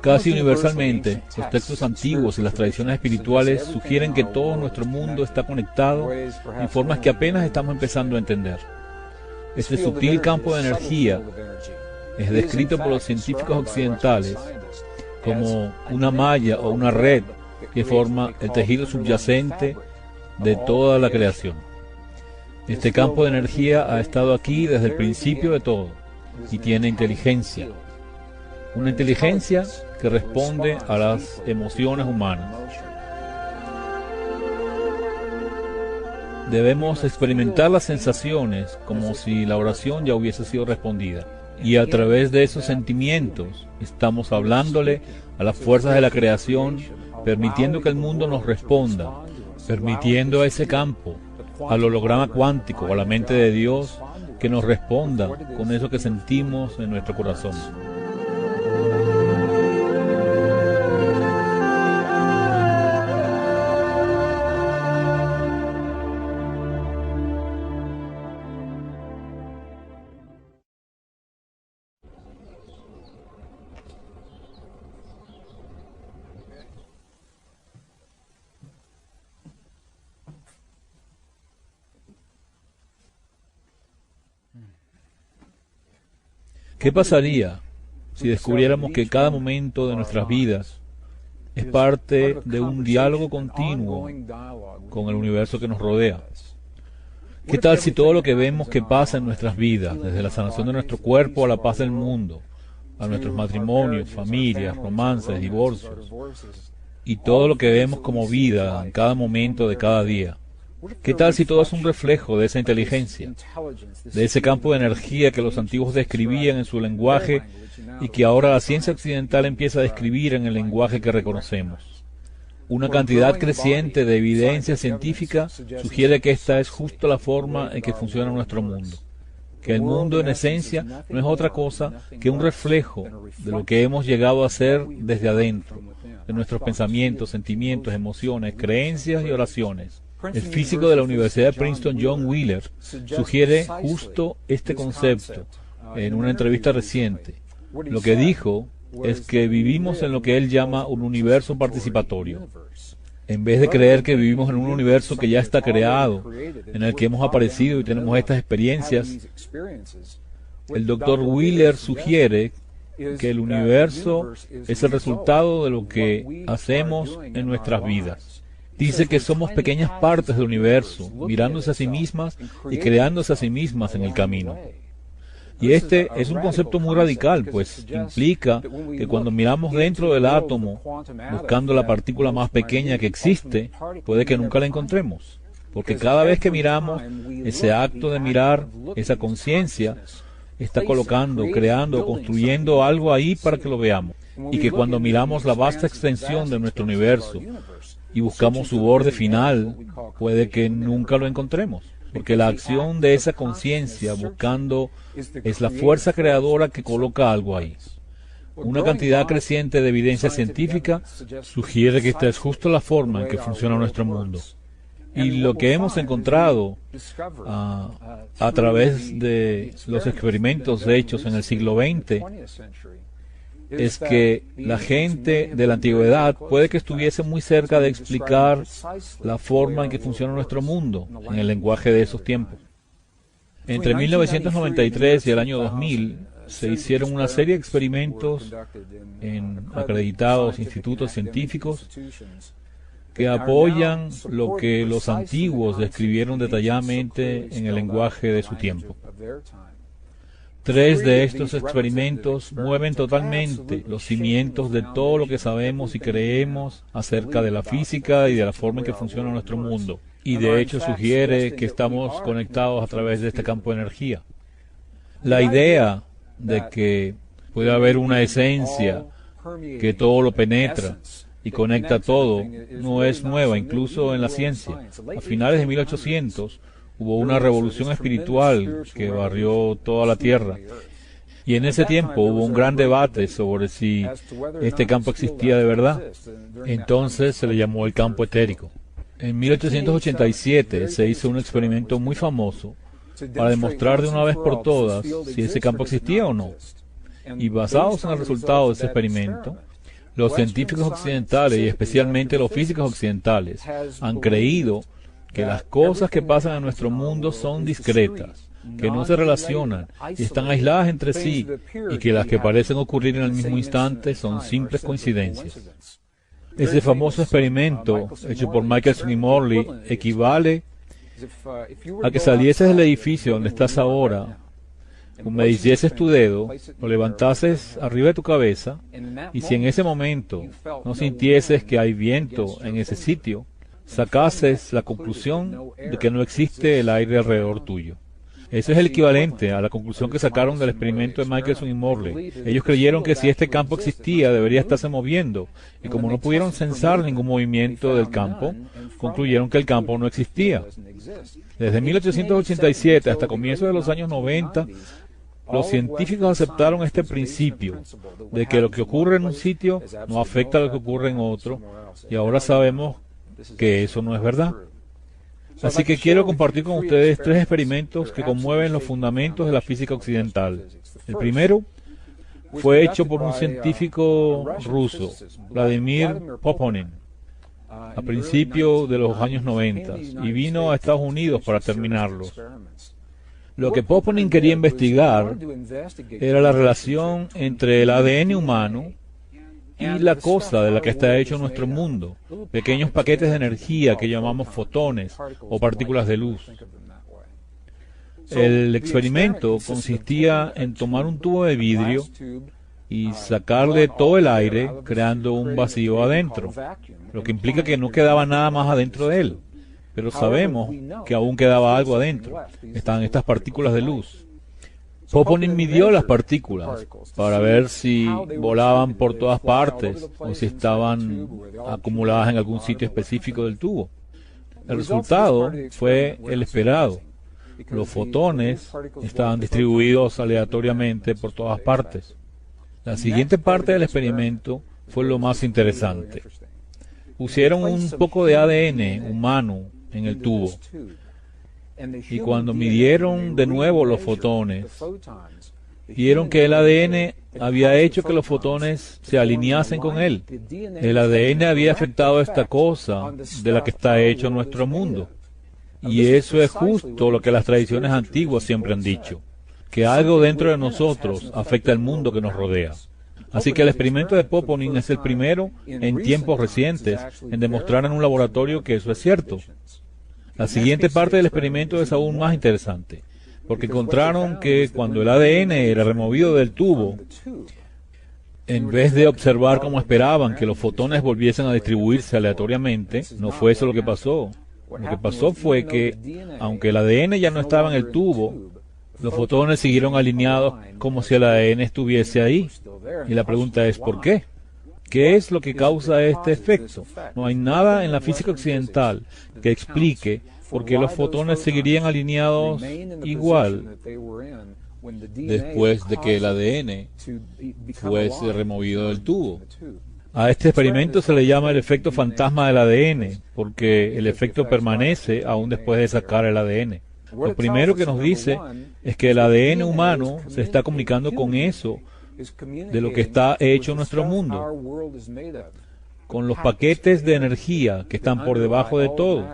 Casi universalmente, los textos antiguos y las tradiciones espirituales sugieren que todo nuestro mundo está conectado en formas que apenas estamos empezando a entender. Este sutil campo de energía es descrito por los científicos occidentales como una malla o una red que forma el tejido subyacente de toda la creación. Este campo de energía ha estado aquí desde el principio de todo y tiene inteligencia. Una inteligencia que responde a las emociones humanas. Debemos experimentar las sensaciones como si la oración ya hubiese sido respondida. Y a través de esos sentimientos estamos hablándole a las fuerzas de la creación, permitiendo que el mundo nos responda, permitiendo a ese campo, al holograma cuántico, a la mente de Dios, que nos responda con eso que sentimos en nuestro corazón. ¿Qué pasaría si descubriéramos que cada momento de nuestras vidas es parte de un diálogo continuo con el universo que nos rodea? ¿Qué tal si todo lo que vemos que pasa en nuestras vidas, desde la sanación de nuestro cuerpo a la paz del mundo, a nuestros matrimonios, familias, romances, divorcios, y todo lo que vemos como vida en cada momento de cada día? ¿Qué tal si todo es un reflejo de esa inteligencia, de ese campo de energía que los antiguos describían en su lenguaje y que ahora la ciencia occidental empieza a describir en el lenguaje que reconocemos? Una cantidad creciente de evidencia científica sugiere que esta es justo la forma en que funciona nuestro mundo, que el mundo en esencia no es otra cosa que un reflejo de lo que hemos llegado a ser desde adentro, de nuestros pensamientos, sentimientos, emociones, creencias y oraciones. El físico de la Universidad de Princeton, John Wheeler, sugiere justo este concepto en una entrevista reciente. Lo que dijo es que vivimos en lo que él llama un universo participatorio. En vez de creer que vivimos en un universo que ya está creado, en el que hemos aparecido y tenemos estas experiencias, el Dr. Wheeler sugiere que el universo es el resultado de lo que hacemos en nuestras vidas. Dice que somos pequeñas partes del universo, mirándose a sí mismas y creándose a sí mismas en el camino. Y este es un concepto muy radical, pues implica que cuando miramos dentro del átomo, buscando la partícula más pequeña que existe, puede que nunca la encontremos. Porque cada vez que miramos, ese acto de mirar, esa conciencia, está colocando, creando, construyendo algo ahí para que lo veamos. Y que cuando miramos la vasta extensión de nuestro universo, y buscamos su borde final, puede que nunca lo encontremos, porque la acción de esa conciencia buscando es la fuerza creadora que coloca algo ahí. Una cantidad creciente de evidencia científica sugiere que esta es justo la forma en que funciona nuestro mundo. Y lo que hemos encontrado a través de los experimentos hechos en el siglo XX es que la gente de la antigüedad puede que estuviese muy cerca de explicar la forma en que funciona nuestro mundo en el lenguaje de esos tiempos. Entre 1993 y el año 2000 se hicieron una serie de experimentos en acreditados institutos científicos que apoyan lo que los antiguos describieron detalladamente en el lenguaje de su tiempo. 3 de estos experimentos mueven totalmente los cimientos de todo lo que sabemos y creemos acerca de la física y de la forma en que funciona nuestro mundo. Y de hecho sugiere que estamos conectados a través de este campo de energía. La idea de que puede haber una esencia que todo lo penetra y conecta todo no es nueva, incluso en la ciencia. A finales de 1800, hubo una revolución espiritual que barrió toda la Tierra. Y en ese tiempo hubo un gran debate sobre si este campo existía de verdad. Entonces se le llamó el campo etérico. En 1887 se hizo un experimento muy famoso para demostrar de una vez por todas si ese campo existía o no. Y basados en el resultado de ese experimento, Los científicos occidentales, y especialmente los físicos occidentales, han creído que las cosas que pasan en nuestro mundo son discretas, que no se relacionan y están aisladas entre sí, y que las que parecen ocurrir en el mismo instante son simples coincidencias. Ese famoso experimento hecho por Michelson y Morley equivale a que salieses del edificio donde estás ahora, humedecieses tu dedo, lo levantases arriba de tu cabeza, y si en ese momento no sintieses que hay viento en ese sitio, sacases la conclusión de que no existe el aire alrededor tuyo. Eso es el equivalente a la conclusión que sacaron del experimento de Michelson y Morley. Ellos creyeron que si este campo existía, debería estarse moviendo, y como no pudieron censar ningún movimiento del campo, concluyeron que el campo no existía. Desde 1887 hasta comienzos de los años 90, los científicos aceptaron este principio de que lo que ocurre en un sitio no afecta a lo que ocurre en otro, y ahora sabemos que eso no es verdad. Así que quiero compartir con ustedes 3 experimentos que conmueven los fundamentos de la física occidental. El primero fue hecho por un científico ruso, Vladimir Poponin, a principios de los años 90, y vino a Estados Unidos para terminarlos. Lo que Poponin quería investigar era la relación entre el ADN humano y la cosa de la que está hecho nuestro mundo, pequeños paquetes de energía que llamamos fotones o partículas de luz. El experimento consistía en tomar un tubo de vidrio y sacarle todo el aire, creando un vacío adentro, lo que implica que no quedaba nada más adentro de él. Pero sabemos que aún quedaba algo adentro. Están estas partículas de luz. Poponin midió las partículas para ver si volaban por todas partes o si estaban acumuladas en algún sitio específico del tubo. El resultado fue el esperado. Los fotones estaban distribuidos aleatoriamente por todas partes. La siguiente parte del experimento fue lo más interesante. Pusieron un poco de ADN humano en el tubo, y cuando midieron de nuevo los fotones, vieron que el ADN había hecho que los fotones se alineasen con él. El ADN había afectado esta cosa de la que está hecho nuestro mundo. Y eso es justo lo que las tradiciones antiguas siempre han dicho, que algo dentro de nosotros afecta el mundo que nos rodea. Así que el experimento de Poponin es el primero en tiempos recientes en demostrar en un laboratorio que eso es cierto. La siguiente parte del experimento es aún más interesante, porque encontraron que cuando el ADN era removido del tubo, en vez de observar como esperaban que los fotones volviesen a distribuirse aleatoriamente, no fue eso lo que pasó. Lo que pasó fue que, aunque el ADN ya no estaba en el tubo, los fotones siguieron alineados como si el ADN estuviese ahí. Y la pregunta es, ¿por qué? ¿Qué es lo que causa este efecto? No hay nada en la física occidental que explique por qué los fotones seguirían alineados igual después de que el ADN fuese removido del tubo. A este experimento se le llama el efecto fantasma del ADN, porque el efecto permanece aún después de sacar el ADN. Lo primero que nos dice es que el ADN humano se está comunicando con eso de lo que está hecho nuestro mundo, con los paquetes de energía que están por debajo de todo,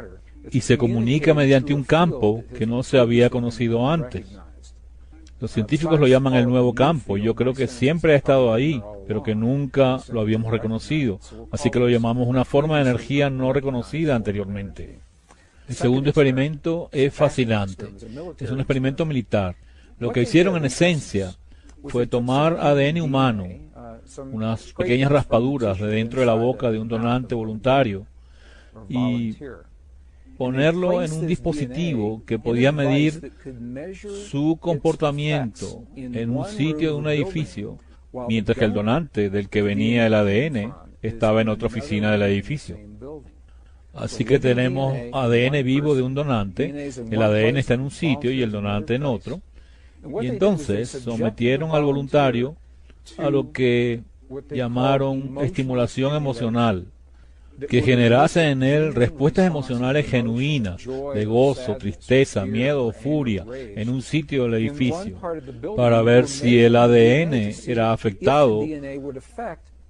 y se comunica mediante un campo que no se había conocido antes. Los científicos lo llaman el nuevo campo. Yo creo que siempre ha estado ahí, pero que nunca lo habíamos reconocido, así que lo llamamos una forma de energía no reconocida anteriormente. El segundo experimento es fascinante. Es un experimento militar. Lo que hicieron en esencia fue tomar ADN humano, unas pequeñas raspaduras de dentro de la boca de un donante voluntario, y ponerlo en un dispositivo que podía medir su comportamiento en un sitio de un edificio, mientras que el donante del que venía el ADN estaba en otra oficina del edificio. Así que tenemos ADN vivo de un donante, el ADN está en un sitio y el donante en otro, y entonces sometieron al voluntario a lo que llamaron estimulación emocional, que generase en él respuestas emocionales genuinas, de gozo, tristeza, miedo o furia, en un sitio del edificio, para ver si el ADN era afectado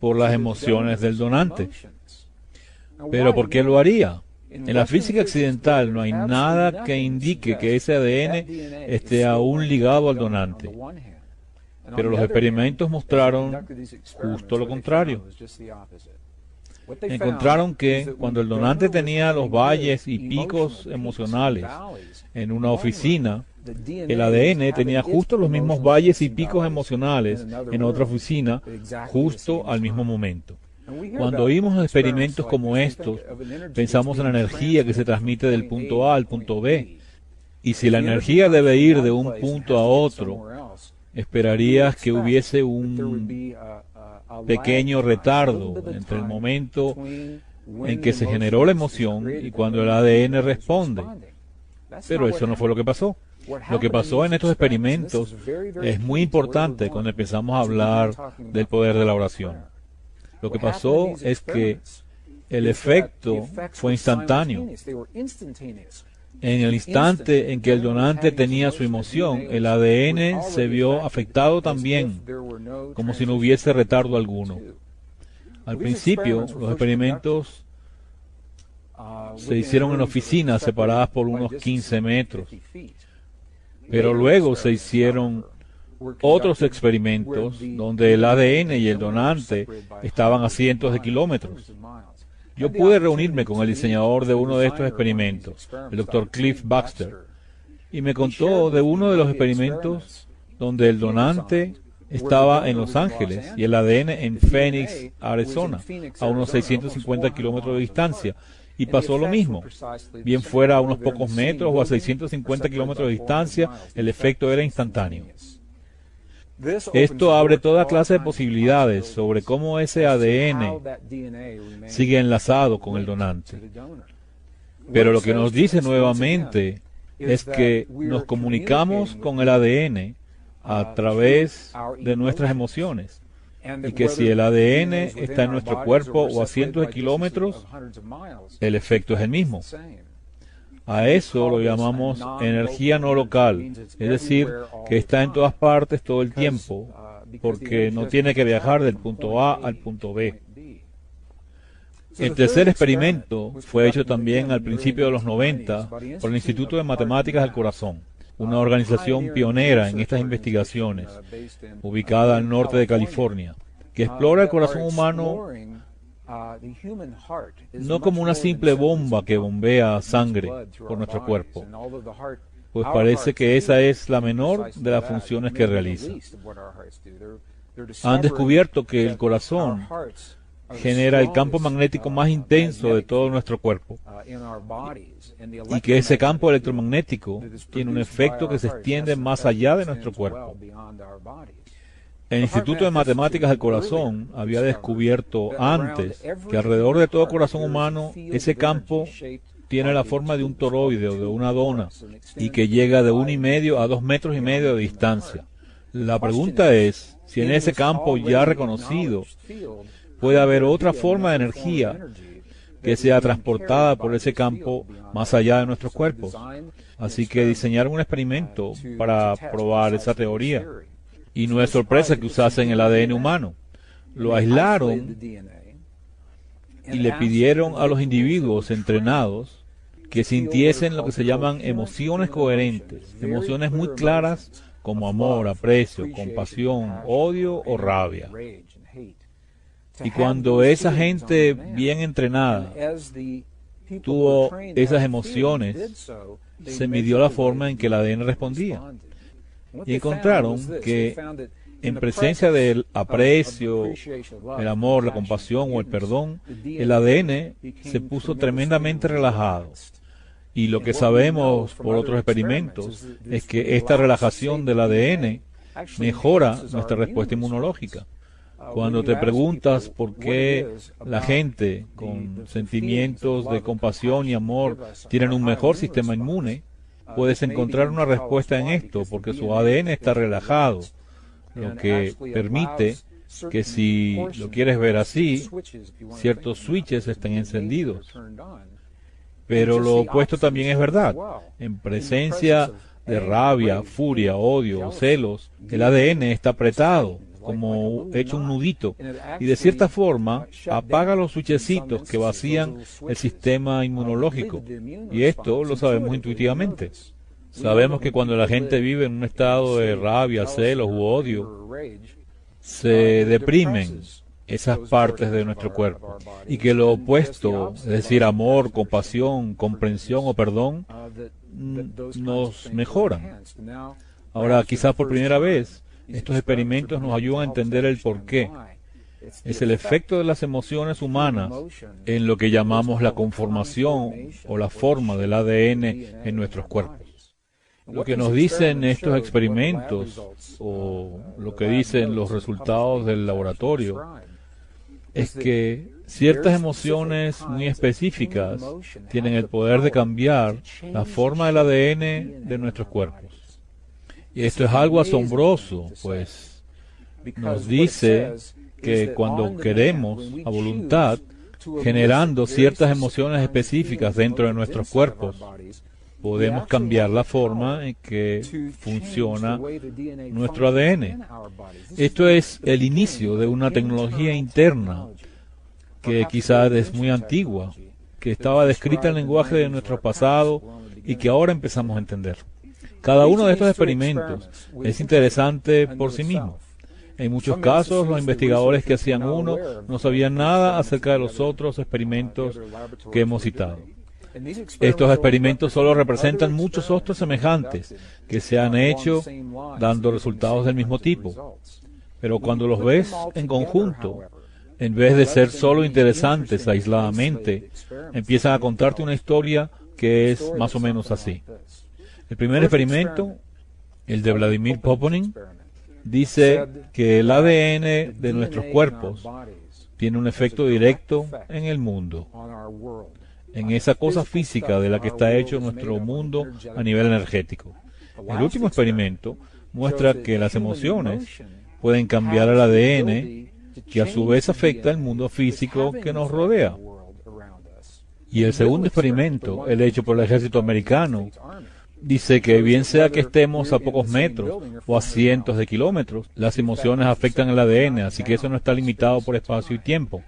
por las emociones del donante. ¿Pero por qué lo haría? En la física accidental no hay nada que indique que ese ADN esté aún ligado al donante. Pero los experimentos mostraron justo lo contrario. Encontraron que cuando el donante tenía los valles y picos emocionales en una oficina, el ADN tenía justo los mismos valles y picos emocionales en otra oficina justo al mismo momento. Cuando oímos experimentos como estos, pensamos en la energía que se transmite del punto A al punto B. Y si la energía debe ir de un punto a otro, esperarías que hubiese un pequeño retardo entre el momento en que se generó la emoción y cuando el ADN responde. Pero eso no fue lo que pasó. Lo que pasó en estos experimentos es muy importante cuando empezamos a hablar del poder de la oración. Lo que pasó es que el efecto fue instantáneo. En el instante en que el donante tenía su emoción, el ADN se vio afectado también, como si no hubiese retardo alguno. Al principio, los experimentos se hicieron en oficinas separadas por unos 15 metros, pero luego se hicieron otros experimentos donde el ADN y el donante estaban a cientos de kilómetros. Yo pude reunirme con el diseñador de uno de estos experimentos, el Dr. Cliff Baxter, y me contó de uno de los experimentos donde el donante estaba en Los Ángeles y el ADN en Phoenix, Arizona, a unos 650 kilómetros de distancia. Y pasó lo mismo. Bien fuera a unos pocos metros o a 650 kilómetros de distancia, el efecto era instantáneo. Esto abre toda clase de posibilidades sobre cómo ese ADN sigue enlazado con el donante. Pero lo que nos dice nuevamente es que nos comunicamos con el ADN a través de nuestras emociones. Y que si el ADN está en nuestro cuerpo o a cientos de kilómetros, el efecto es el mismo. A eso lo llamamos energía no local, es decir, que está en todas partes todo el tiempo, porque no tiene que viajar del punto A al punto B. El tercer experimento fue hecho también al principio de los 90 por el Instituto de Matemáticas del Corazón, una organización pionera en estas investigaciones, ubicada al norte de California, que explora el corazón humano no como una simple bomba que bombea sangre por nuestro cuerpo, pues parece que esa es la menor de las funciones que realiza. Han descubierto que el corazón genera el campo magnético más intenso de todo nuestro cuerpo y que ese campo electromagnético tiene un efecto que se extiende más allá de nuestro cuerpo. El Instituto de Matemáticas del Corazón había descubierto antes que alrededor de todo corazón humano ese campo tiene la forma de un toroide o de una dona y que llega de 1,5 a 2,5 metros de distancia. La pregunta es si en ese campo ya reconocido puede haber otra forma de energía que sea transportada por ese campo más allá de nuestros cuerpos. Así que diseñaron un experimento para probar esa teoría. Y no es sorpresa que usasen el ADN humano. Lo aislaron y le pidieron a los individuos entrenados que sintiesen lo que se llaman emociones coherentes, emociones muy claras como amor, aprecio, compasión, odio o rabia. Y cuando esa gente bien entrenada tuvo esas emociones, se midió la forma en que el ADN respondía. Y encontraron que en presencia del aprecio, el amor, la compasión o el perdón, el ADN se puso tremendamente relajado. Y lo que sabemos por otros experimentos es que esta relajación del ADN mejora nuestra respuesta inmunológica. Cuando te preguntas por qué la gente con sentimientos de compasión y amor tienen un mejor sistema inmune, puedes encontrar una respuesta en esto, porque su ADN está relajado, lo que permite que, si lo quieres ver así, ciertos switches estén encendidos. Pero lo opuesto también es verdad. En presencia de rabia, furia, odio o celos, el ADN está apretado, como hecho un nudito, y de cierta forma apaga los switchecitos que vacían el sistema inmunológico. Y esto lo sabemos intuitivamente. Sabemos que cuando la gente vive en un estado de rabia, celos u odio, se deprimen esas partes de nuestro cuerpo, y que lo opuesto, es decir, amor, compasión, comprensión o perdón, nos mejoran. Ahora, quizás por primera vez, estos experimentos nos ayudan a entender el porqué. Es el efecto de las emociones humanas en lo que llamamos la conformación o la forma del ADN en nuestros cuerpos. Lo que nos dicen estos experimentos, o lo que dicen los resultados del laboratorio, es que ciertas emociones muy específicas tienen el poder de cambiar la forma del ADN de nuestros cuerpos. Y esto es algo asombroso, pues nos dice que cuando queremos a voluntad, generando ciertas emociones específicas dentro de nuestros cuerpos, podemos cambiar la forma en que funciona nuestro ADN. Esto es el inicio de una tecnología interna que quizás es muy antigua, que estaba descrita en el lenguaje de nuestro pasado y que ahora empezamos a entender. Cada uno de estos experimentos es interesante por sí mismo. En muchos casos, los investigadores que hacían uno no sabían nada acerca de los otros experimentos que hemos citado. Estos experimentos solo representan muchos otros semejantes que se han hecho dando resultados del mismo tipo. Pero cuando los ves en conjunto, en vez de ser solo interesantes aisladamente, empiezan a contarte una historia que es más o menos así. El primer experimento, el de Vladimir Poponin, dice que el ADN de nuestros cuerpos tiene un efecto directo en el mundo, en esa cosa física de la que está hecho nuestro mundo a nivel energético. El último experimento muestra que las emociones pueden cambiar el ADN, que a su vez afecta el mundo físico que nos rodea. Y el segundo experimento, el hecho por el ejército americano, dice que bien sea que estemos a pocos metros o a cientos de kilómetros, las emociones afectan el ADN, así que eso no está limitado por espacio y tiempo.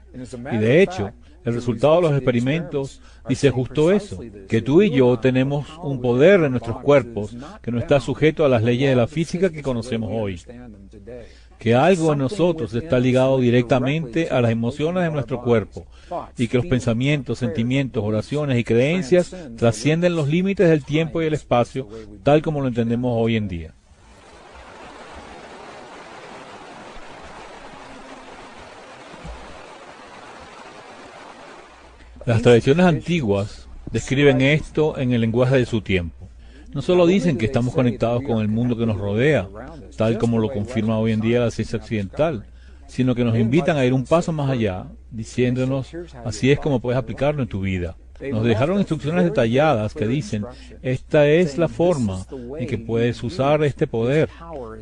Y de hecho, el resultado de los experimentos dice justo eso, que tú y yo tenemos un poder en nuestros cuerpos que no está sujeto a las leyes de la física que conocemos hoy. Que algo en nosotros está ligado directamente a las emociones de nuestro cuerpo, y que los pensamientos, sentimientos, oraciones y creencias trascienden los límites del tiempo y el espacio, tal como lo entendemos hoy en día. Las tradiciones antiguas describen esto en el lenguaje de su tiempo. No solo dicen que estamos conectados con el mundo que nos rodea, tal como lo confirma hoy en día la ciencia occidental, sino que nos invitan a ir un paso más allá, diciéndonos, así es como puedes aplicarlo en tu vida. Nos dejaron instrucciones detalladas que dicen, esta es la forma en que puedes usar este poder,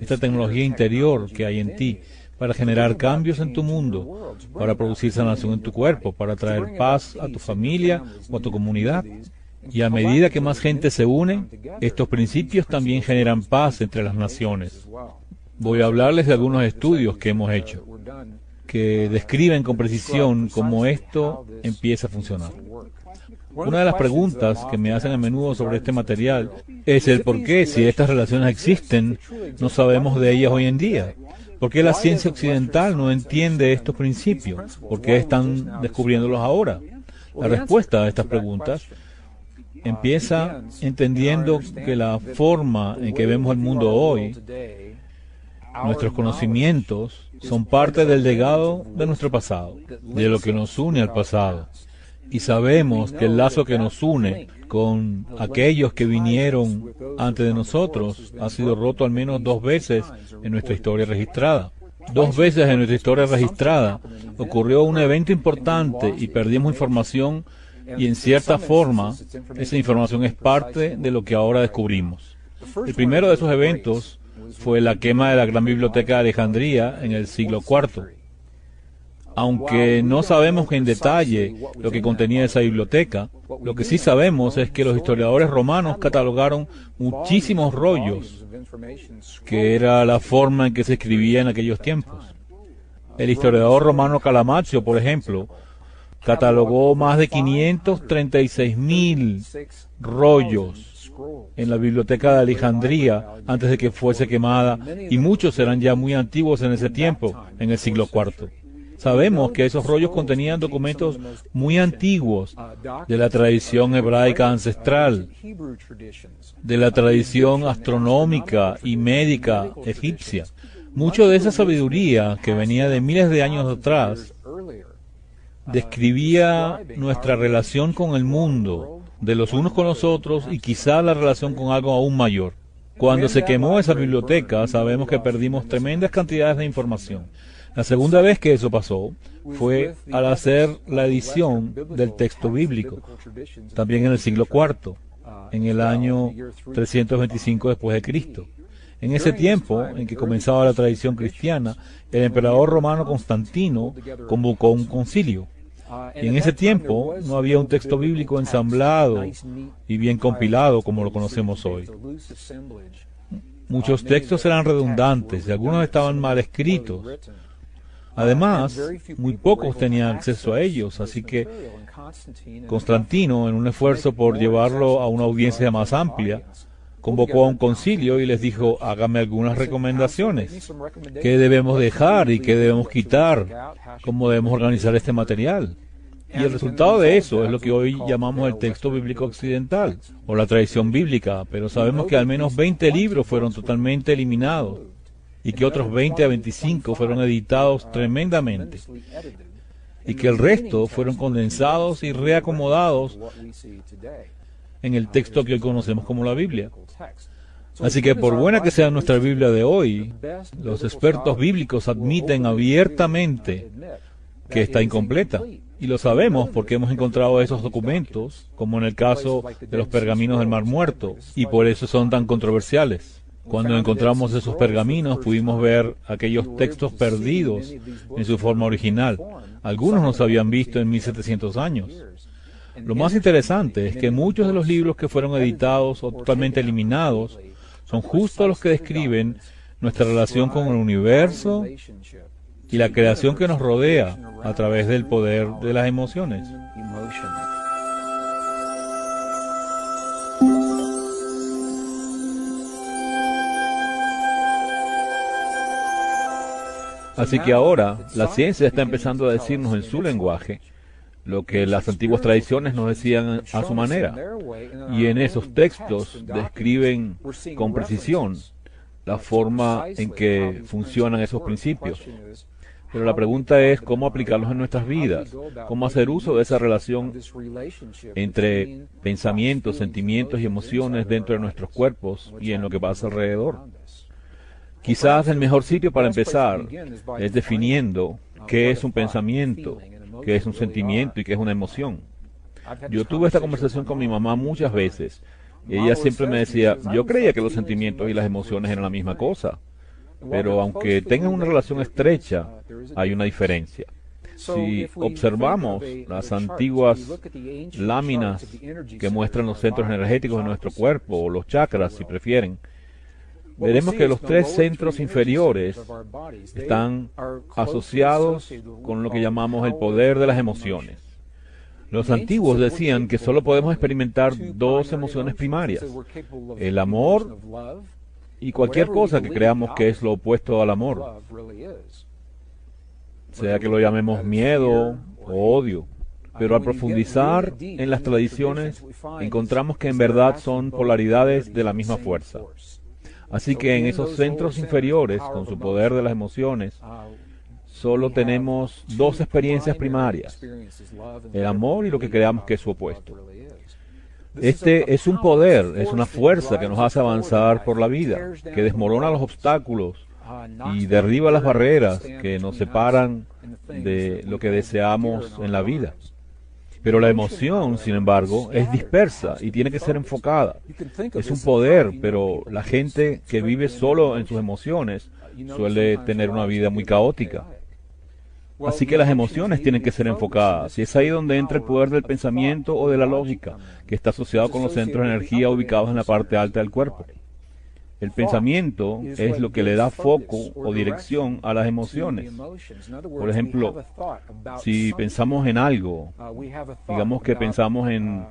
esta tecnología interior que hay en ti, para generar cambios en tu mundo, para producir sanación en tu cuerpo, para traer paz a tu familia o a tu comunidad. Y a medida que más gente se une, estos principios también generan paz entre las naciones. Voy a hablarles de algunos estudios que hemos hecho, que describen con precisión cómo esto empieza a funcionar. Una de las preguntas que me hacen a menudo sobre este material es el por qué, si estas relaciones existen, no sabemos de ellas hoy en día. ¿Por qué la ciencia occidental no entiende estos principios? ¿Por qué están descubriéndolos ahora? La respuesta a estas preguntas empieza entendiendo que la forma en que vemos el mundo hoy, nuestros conocimientos, son parte del legado de nuestro pasado, de lo que nos une al pasado. Y sabemos que el lazo que nos une con aquellos que vinieron antes de nosotros ha sido roto al menos 2 veces en nuestra historia registrada. 2 veces en nuestra historia registrada ocurrió un evento importante y perdimos información, y en cierta forma esa información es parte de lo que ahora descubrimos. El primero de esos eventos fue la quema de la gran biblioteca de Alejandría en el siglo IV. Aunque no sabemos en detalle lo que contenía esa biblioteca, lo que sí sabemos es que los historiadores romanos catalogaron muchísimos rollos, que era la forma en que se escribía en aquellos tiempos. El historiador romano Calamazio, por ejemplo, catalogó más de 536,000 rollos en la biblioteca de Alejandría antes de que fuese quemada, y muchos eran ya muy antiguos en ese tiempo, en el siglo IV. Sabemos que esos rollos contenían documentos muy antiguos de la tradición hebraica ancestral, de la tradición astronómica y médica egipcia. Mucho de esa sabiduría que venía de miles de años atrás describía nuestra relación con el mundo, de los unos con los otros, y quizá la relación con algo aún mayor. Cuando se quemó esa biblioteca, sabemos que perdimos tremendas cantidades de información. La segunda vez que eso pasó fue al hacer la edición del texto bíblico, también en el siglo IV, en el año 325 después de Cristo. En ese tiempo en que comenzaba la tradición cristiana, el emperador romano Constantino convocó un concilio. Y en ese tiempo no había un texto bíblico ensamblado y bien compilado como lo conocemos hoy. Muchos textos eran redundantes y algunos estaban mal escritos. Además, muy pocos tenían acceso a ellos, así que Constantino, en un esfuerzo por llevarlo a una audiencia más amplia, convocó a un concilio y les dijo: hágame algunas recomendaciones. ¿Qué debemos dejar y qué debemos quitar? ¿Cómo debemos organizar este material? Y el resultado de eso es lo que hoy llamamos el texto bíblico occidental, o la tradición bíblica, pero sabemos que al menos 20 libros fueron totalmente eliminados, y que otros 20 a 25 fueron editados tremendamente, y que el resto fueron condensados y reacomodados en el texto que hoy conocemos como la Biblia. Así que por buena que sea nuestra Biblia de hoy, los expertos bíblicos admiten abiertamente que está incompleta. Y lo sabemos porque hemos encontrado esos documentos, como en el caso de los pergaminos del Mar Muerto, y por eso son tan controversiales. Cuando encontramos esos pergaminos pudimos ver aquellos textos perdidos en su forma original. Algunos no se habían visto en 1700 años. Lo más interesante es que muchos de los libros que fueron editados o totalmente eliminados son justo los que describen nuestra relación con el universo y la creación que nos rodea a través del poder de las emociones. Así que ahora la ciencia está empezando a decirnos en su lenguaje lo que las antiguas tradiciones nos decían a su manera. Y en esos textos describen con precisión la forma en que funcionan esos principios. Pero la pregunta es cómo aplicarlos en nuestras vidas, cómo hacer uso de esa relación entre pensamientos, sentimientos y emociones dentro de nuestros cuerpos y en lo que pasa alrededor. Quizás el mejor sitio para empezar es definiendo qué es un pensamiento, qué es un sentimiento y qué es una emoción. Yo tuve esta conversación con mi mamá muchas veces y ella siempre me decía: yo creía que los sentimientos y las emociones eran la misma cosa, pero aunque tengan una relación estrecha, hay una diferencia. Si observamos las antiguas láminas que muestran los centros energéticos de nuestro cuerpo, o los chakras si prefieren, veremos que los 3 centros inferiores están asociados con lo que llamamos el poder de las emociones. Los antiguos decían que solo podemos experimentar 2 emociones primarias: el amor y cualquier cosa que creamos que es lo opuesto al amor, sea que lo llamemos miedo o odio. Pero al profundizar en las tradiciones, encontramos que en verdad son polaridades de la misma fuerza. Así que en esos centros inferiores, con su poder de las emociones, solo tenemos 2 experiencias primarias: el amor y lo que creamos que es su opuesto. Este es un poder, es una fuerza que nos hace avanzar por la vida, que desmorona los obstáculos y derriba las barreras que nos separan de lo que deseamos en la vida. Pero la emoción, sin embargo, es dispersa y tiene que ser enfocada. Es un poder, pero la gente que vive solo en sus emociones suele tener una vida muy caótica. Así que las emociones tienen que ser enfocadas, y es ahí donde entra el poder del pensamiento o de la lógica, que está asociado con los centros de energía ubicados en la parte alta del cuerpo. El pensamiento es lo que le da foco o dirección a las emociones. Por ejemplo, si pensamos en algo, digamos que pensamos en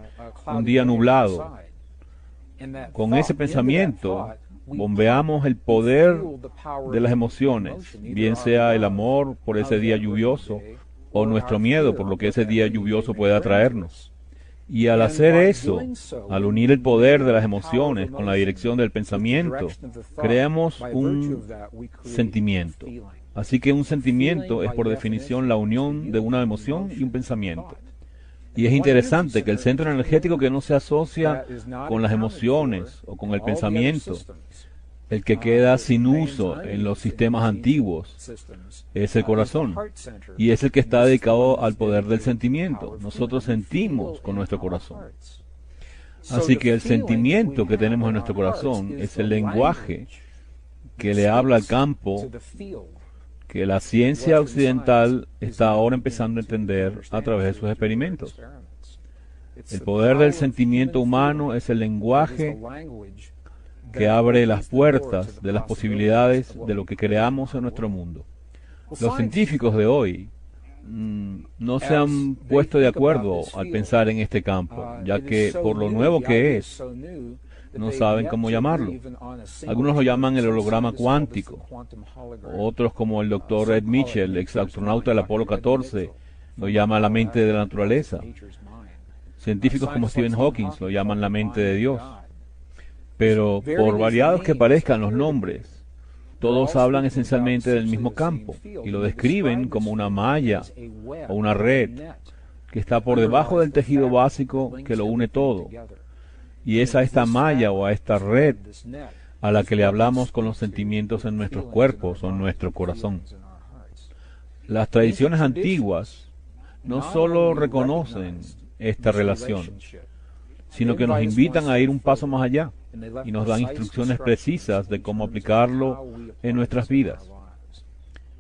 un día nublado, con ese pensamiento bombeamos el poder de las emociones, bien sea el amor por ese día lluvioso o nuestro miedo por lo que ese día lluvioso puede atraernos. Y al hacer eso, al unir el poder de las emociones con la dirección del pensamiento, creamos un sentimiento. Así que un sentimiento es por definición la unión de una emoción y un pensamiento. Y es interesante que el centro energético que no se asocia con las emociones o con el pensamiento, el que queda sin uso en los sistemas antiguos, es el corazón. Y es el que está dedicado al poder del sentimiento. Nosotros sentimos con nuestro corazón. Así que el sentimiento que tenemos en nuestro corazón es el lenguaje que le habla al campo que la ciencia occidental está ahora empezando a entender a través de sus experimentos. El poder del sentimiento humano es el lenguaje que abre las puertas de las posibilidades de lo que creamos en nuestro mundo. Los científicos de hoy no se han puesto de acuerdo al pensar en este campo, ya que por lo nuevo que es, no saben cómo llamarlo. Algunos lo llaman el holograma cuántico. Otros, como el doctor Ed Mitchell, ex astronauta del Apolo 14, lo llama la mente de la naturaleza. Científicos como Stephen Hawking lo llaman la mente de Dios. Pero por variados que parezcan los nombres, todos hablan esencialmente del mismo campo y lo describen como una malla o una red que está por debajo del tejido básico que lo une todo. Y es a esta malla o a esta red a la que le hablamos con los sentimientos en nuestros cuerpos o en nuestro corazón. Las tradiciones antiguas no solo reconocen esta relación, sino que nos invitan a ir un paso más allá y nos dan instrucciones precisas de cómo aplicarlo en nuestras vidas.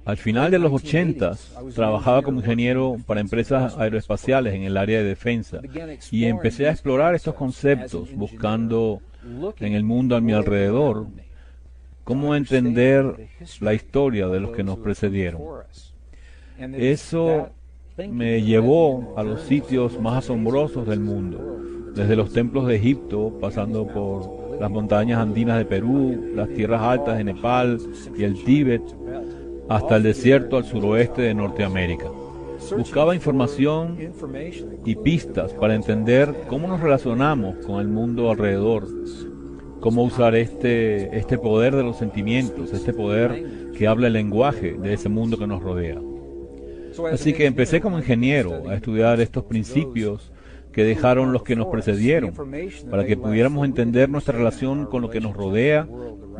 Al final de los 80s, trabajaba como ingeniero para empresas aeroespaciales en el área de defensa y empecé a explorar estos conceptos, buscando en el mundo a mi alrededor cómo entender la historia de los que nos precedieron. Eso me llevó a los sitios más asombrosos del mundo, desde los templos de Egipto, pasando por las montañas andinas de Perú, las tierras altas de Nepal y el Tíbet, hasta el desierto al suroeste de Norteamérica. Buscaba información y pistas para entender cómo nos relacionamos con el mundo alrededor, cómo usar este poder de los sentimientos, este poder que habla el lenguaje de ese mundo que nos rodea. Así que empecé como ingeniero a estudiar estos principios que dejaron los que nos precedieron, para que pudiéramos entender nuestra relación con lo que nos rodea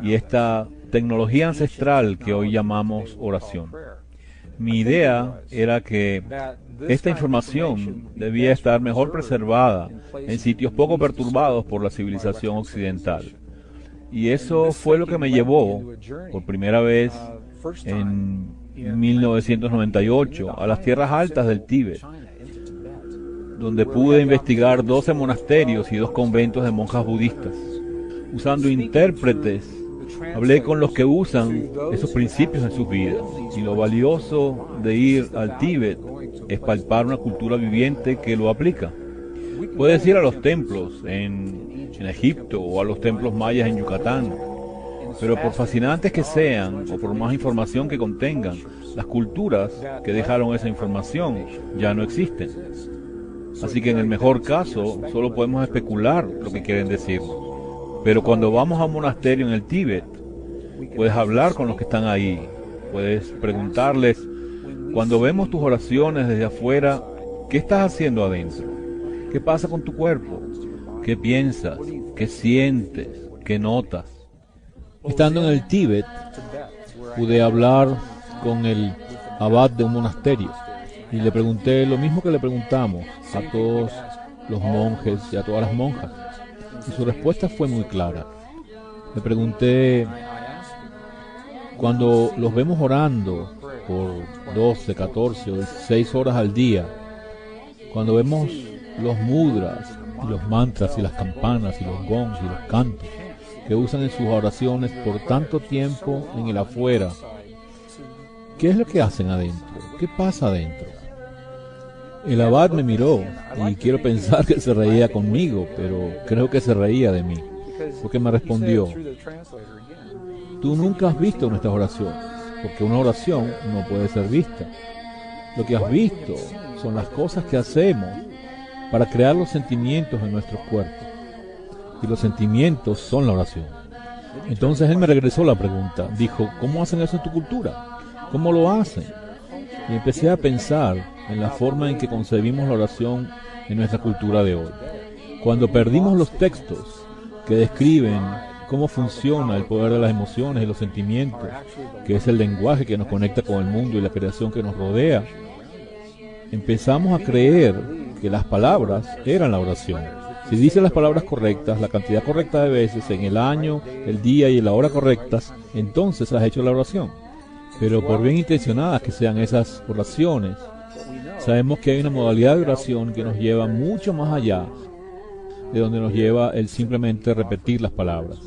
y esta tecnología ancestral que hoy llamamos oración. Mi idea era que esta información debía estar mejor preservada en sitios poco perturbados por la civilización occidental. Y eso fue lo que me llevó, por primera vez en 1998, a las tierras altas del Tíbet, donde pude investigar 12 monasterios y 2 conventos de monjas budistas. Usando intérpretes, hablé con los que usan esos principios en sus vidas. Y lo valioso de ir al Tíbet es palpar una cultura viviente que lo aplica. Puedes ir a los templos en Egipto o a los templos mayas en Yucatán, pero por fascinantes que sean o por más información que contengan, las culturas que dejaron esa información ya no existen. Así que en el mejor caso solo podemos especular lo que quieren decir. Pero cuando vamos a un monasterio en el Tíbet, puedes hablar con los que están ahí, puedes preguntarles, cuando vemos tus oraciones desde afuera, ¿qué estás haciendo adentro? ¿Qué pasa con tu cuerpo? ¿Qué piensas? ¿Qué sientes? ¿Qué notas? Estando en el Tíbet, pude hablar con el abad de un monasterio y le pregunté lo mismo que le preguntamos a todos los monjes y a todas las monjas. Y su respuesta fue muy clara. Le pregunté, cuando los vemos orando, por 12, 14 o 16 horas al día, cuando vemos los mudras y los mantras y las campanas y los gongs y los cantos que usan en sus oraciones por tanto tiempo en el afuera, ¿qué es lo que hacen adentro? ¿Qué pasa adentro? El abad me miró y quiero pensar que se reía conmigo, pero creo que se reía de mí, porque me respondió: tú nunca has visto nuestras oraciones, porque una oración no puede ser vista. Lo que has visto son las cosas que hacemos para crear los sentimientos en nuestros cuerpos, y los sentimientos son la oración. Entonces él me regresó la pregunta, dijo: ¿cómo hacen eso en tu cultura? ¿Cómo lo hacen? Y empecé a pensar en la forma en que concebimos la oración en nuestra cultura de hoy. Cuando perdimos los textos que describen cómo funciona el poder de las emociones y los sentimientos, que es el lenguaje que nos conecta con el mundo y la creación que nos rodea, empezamos a creer que las palabras eran la oración. Si dices las palabras correctas, la cantidad correcta de veces, en el año, el día y la hora correctas, entonces has hecho la oración. Pero por bien intencionadas que sean esas oraciones, sabemos que hay una modalidad de oración que nos lleva mucho más allá de donde nos lleva el simplemente repetir las palabras.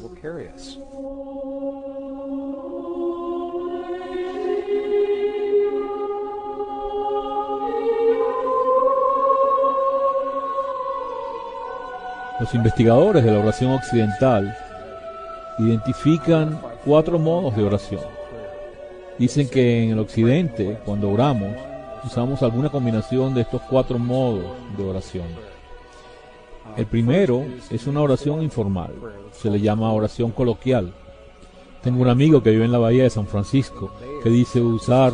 Los investigadores de la oración occidental identifican 4 modos de oración. Dicen que en el occidente, cuando oramos, usamos alguna combinación de estos 4 modos de oración. El primero es una oración informal, se le llama oración coloquial. Tengo un amigo que vive en la bahía de San Francisco que dice usar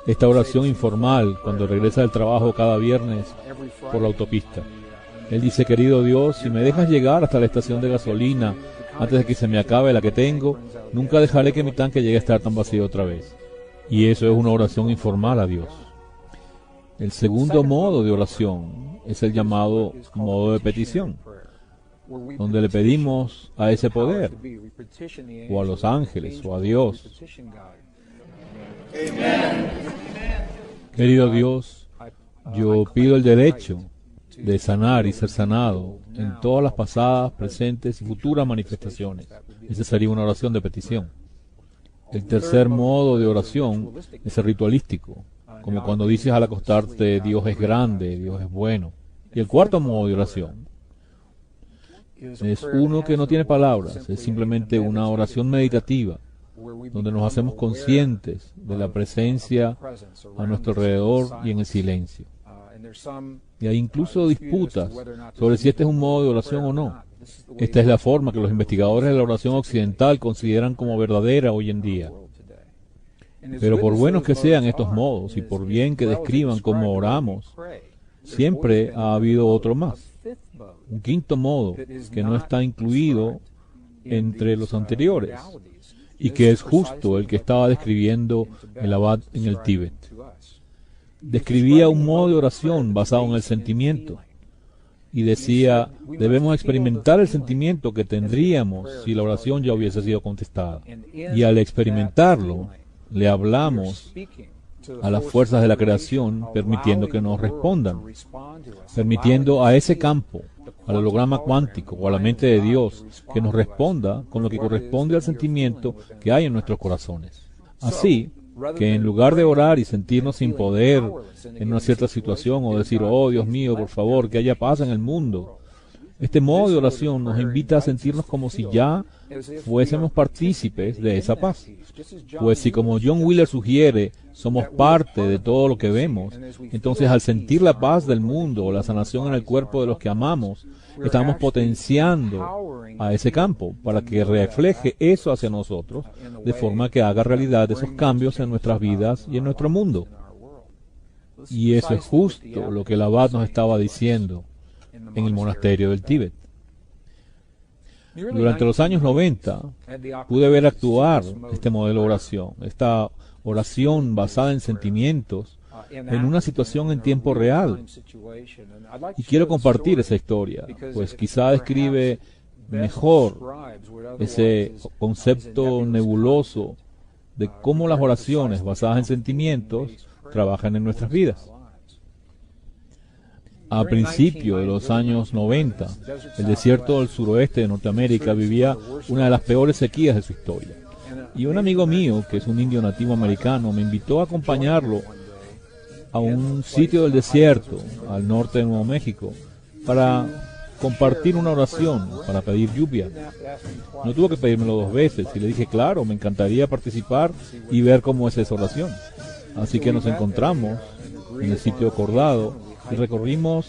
esta oración informal cuando regresa del trabajo cada viernes por la autopista. Él dice: querido Dios, si me dejas llegar hasta la estación de gasolina antes de que se me acabe la que tengo, nunca dejaré que mi tanque llegue a estar tan vacío otra vez. Y eso es una oración informal a Dios. El segundo modo de oración es el llamado modo de petición, donde le pedimos a ese poder, o a los ángeles, o a Dios: querido Dios, yo pido el derecho de sanar y ser sanado en todas las pasadas, presentes y futuras manifestaciones. Esa sería una oración de petición. El tercer modo de oración es el ritualístico, como cuando dices al acostarte: Dios es grande, Dios es bueno. Y el cuarto modo de oración es uno que no tiene palabras, es simplemente una oración meditativa, donde nos hacemos conscientes de la presencia a nuestro alrededor y en el silencio. Y hay incluso disputas sobre si este es un modo de oración o no. Esta es la forma que los investigadores de la oración occidental consideran como verdadera hoy en día. Pero por buenos que sean estos modos y por bien que describan cómo oramos, siempre ha habido otro más, un quinto modo que no está incluido entre los anteriores y que es justo el que estaba describiendo el abad en el Tíbet. Describía un modo de oración basado en el sentimiento y decía: debemos experimentar el sentimiento que tendríamos si la oración ya hubiese sido contestada. Y al experimentarlo, le hablamos a las fuerzas de la creación, permitiendo que nos respondan, permitiendo a ese campo, al holograma cuántico o a la mente de Dios, que nos responda con lo que corresponde al sentimiento que hay en nuestros corazones. Así que en lugar de orar y sentirnos sin poder en una cierta situación o decir: oh Dios mío, por favor, que haya paz en el mundo, este modo de oración nos invita a sentirnos como si ya fuésemos partícipes de esa paz. Pues si, como John Wheeler sugiere, somos parte de todo lo que vemos, entonces al sentir la paz del mundo o la sanación en el cuerpo de los que amamos, estamos potenciando a ese campo para que refleje eso hacia nosotros, de forma que haga realidad esos cambios en nuestras vidas y en nuestro mundo. Y eso es justo lo que el abad nos estaba diciendo en el monasterio del Tíbet. Durante los años 90 pude ver actuar este modelo de oración, esta oración basada en sentimientos, en una situación en tiempo real. Y quiero compartir esa historia, pues quizá describe mejor ese concepto nebuloso de cómo las oraciones basadas en sentimientos trabajan en nuestras vidas. A principios de los años 90, el desierto del suroeste de Norteamérica vivía una de las peores sequías de su historia. Y un amigo mío, que es un indio nativo americano, me invitó a acompañarlo a un sitio del desierto, al norte de Nuevo México, para compartir una oración, para pedir lluvia. No tuvo que pedírmelo 2 veces, y le dije, claro, me encantaría participar y ver cómo es esa oración. Así que nos encontramos en el sitio acordado y recorrimos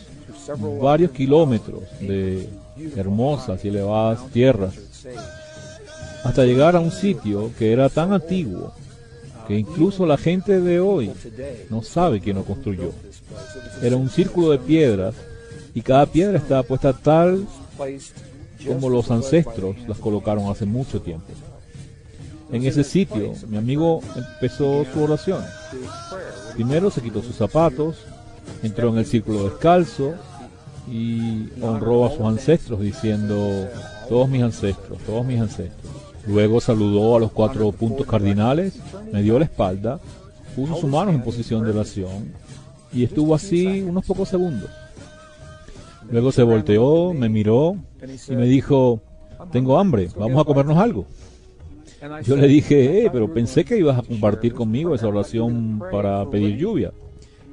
varios kilómetros de hermosas y elevadas tierras hasta llegar a un sitio que era tan antiguo que incluso la gente de hoy no sabe quién lo construyó. Era un círculo de piedras y cada piedra estaba puesta tal como los ancestros las colocaron hace mucho tiempo. En ese sitio, mi amigo empezó su oración. Primero se quitó sus zapatos, entró en el círculo descalzo y honró a sus ancestros diciendo, todos mis ancestros, todos mis ancestros. Luego saludó a los 4 puntos cardinales, me dio la espalda, puso sus manos en posición de oración y estuvo así unos pocos segundos. Luego se volteó, me miró y me dijo, tengo hambre, vamos a comernos algo. Yo le dije, pero pensé que ibas a compartir conmigo esa oración para pedir lluvia.